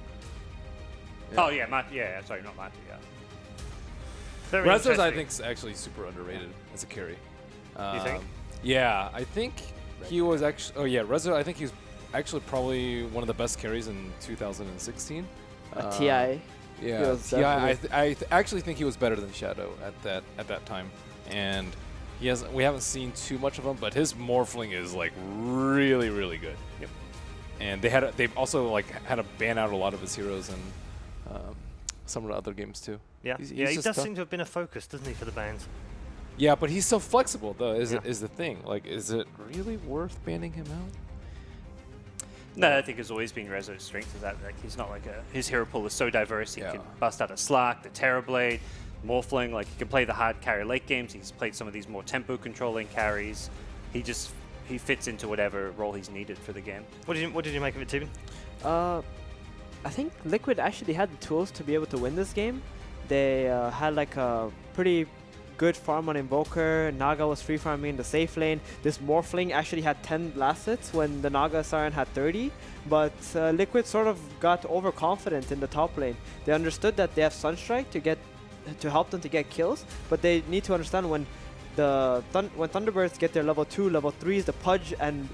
Yeah. Oh yeah, Matu. Sorry, not Matu. Yeah. Rezzos, I think, is actually super underrated as a carry. You think? Yeah, I think he was actually. Oh yeah, Rezzo. I think he's actually probably one of the best carries in 2016. TI. Yeah, I actually think he was better than Shadow at that time, and we haven't seen too much of him, but his Morphling is like really, really good. Yep. And they've also like had to ban out a lot of his heroes and some of the other games too. Yeah, he does seem to have been a focus, doesn't he, for the bans? Yeah, but he's so flexible though. Is the thing? Like, is it really worth banning him out? No, I think it's always been Rezzo's strength is that like he's not like his hero pool is so diverse. He can bust out a Slark, the Terrorblade, Morphling, like he can play the hard carry late games. He's played some of these more tempo controlling carries. He fits into whatever role he's needed for the game. What did you make of it, Steven? I think Liquid actually had the tools to be able to win this game. They had like a pretty good farm on Invoker. Naga was free farming in the safe lane. This Morphling actually had 10 last hits when the Naga Siren had 30. But Liquid sort of got overconfident in the top lane. They understood that they have Sunstrike to help them to get kills, but they need to understand when when Thunderbirds get their level 2, level 3s, the Pudge and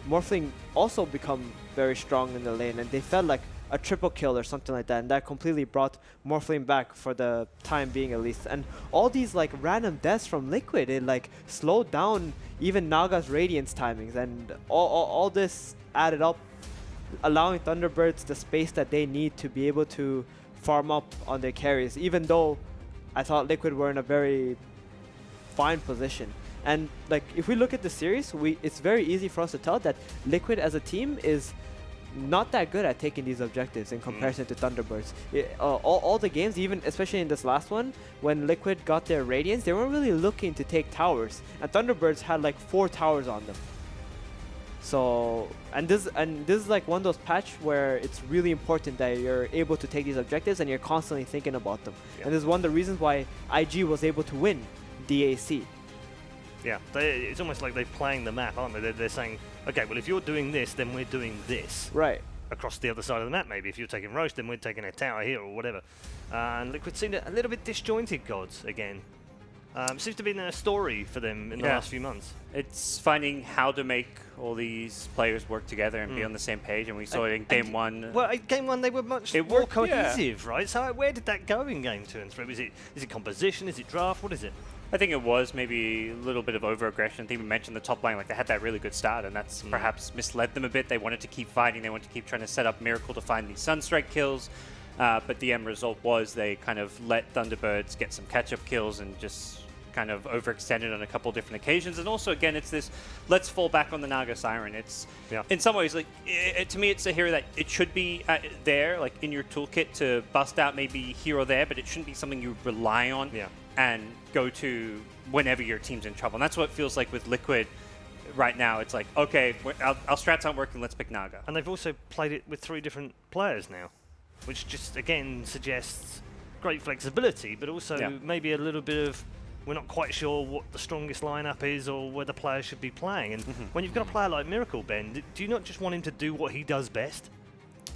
Morphling also become very strong in the lane, and they felt like a triple kill or something like that, and that completely brought Morphling back for the time being at least. And all these like random deaths from Liquid, it like slowed down even Naga's Radiance timings, and all this added up, allowing Thunderbirds the space that they need to be able to farm up on their carries, even though I thought Liquid were in a very fine position. And like if we look at the series, it's very easy for us to tell that Liquid as a team is not that good at taking these objectives in comparison to Thunderbirds. All the games, even especially in this last one, when Liquid got their Radiance, they weren't really looking to take towers, and Thunderbirds had like 4 towers on them. So, and this is like one of those patch where it's really important that you're able to take these objectives and you're constantly thinking about them. Yeah. And this is one of the reasons why IG was able to win DAC. Yeah, it's almost like they're playing the map, aren't they? They're saying, okay, well, if you're doing this, then we're doing this. Right. Across the other side of the map, maybe. If you're taking Roast, then we're taking a tower here or whatever. And Liquid seemed a little bit disjointed, gods, again. Seems to be a story for them in the last few months. It's finding how to make all these players work together and be on the same page, and we saw it in Game 1. Well, in Game 1 they were much more cohesive, right? So where did that go in Game 2 and 3? Is it composition? Is it draft? What is it? I think it was maybe a little bit of over-aggression. I think we mentioned the top line, like they had that really good start, and that's perhaps misled them a bit. They wanted to keep fighting. They wanted to keep trying to set up Miracle to find these Sunstrike kills. But the end result was they kind of let Thunderbirds get some catch-up kills and just kind of overextended on a couple different occasions. And also, again, it's this, let's fall back on the Naga Siren. It's, in some ways, like to me, it's a hero that it should be there, like in your toolkit to bust out maybe here or there, but it shouldn't be something you rely on and go to whenever your team's in trouble. And that's what it feels like with Liquid right now. It's like, okay, our strats aren't working, let's pick Naga. And they've also played it with 3 different players now, which just, again, suggests great flexibility, but also maybe a little bit of, we're not quite sure what the strongest lineup is or where the players should be playing. And when you've got a player like Miracle, Ben, do you not just want him to do what he does best?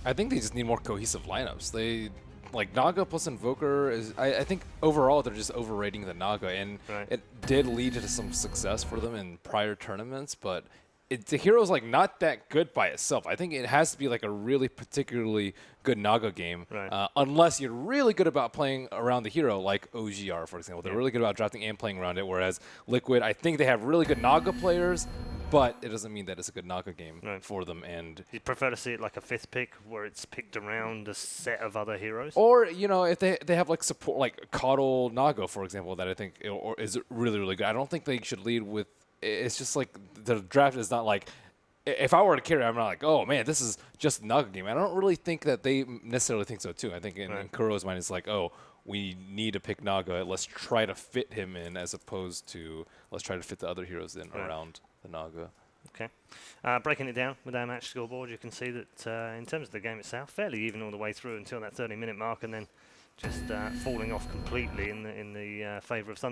I think they just need more cohesive lineups. Like Naga plus Invoker is, I think overall they're just overrating the Naga, and it did lead to some success for them in prior tournaments, but the hero's like not that good by itself. I think it has to be like a really particularly good Naga game, unless you're really good about playing around the hero, like OGR, for example. They're really good about drafting and playing around it, whereas Liquid, I think they have really good Naga players, but it doesn't mean that it's a good Naga game for them. And you prefer to see it like a 5th pick, where it's picked around a set of other heroes? Or, you know, if they have like support, like Coddle Naga, for example, that I think is really, really good. I don't think they should lead with, it's just like the draft is not like, if I were to carry, I'm not like, oh man, this is just a Naga game. I don't really think that they necessarily think so too. I think in Kuro's mind, it's like, oh, we need to pick Naga. Let's try to fit him in, as opposed to let's try to fit the other heroes in around the Naga. Okay. Breaking it down with our match scoreboard, you can see that in terms of the game itself, fairly even all the way through until that 30-minute mark, and then just falling off completely in the favour of Thunder.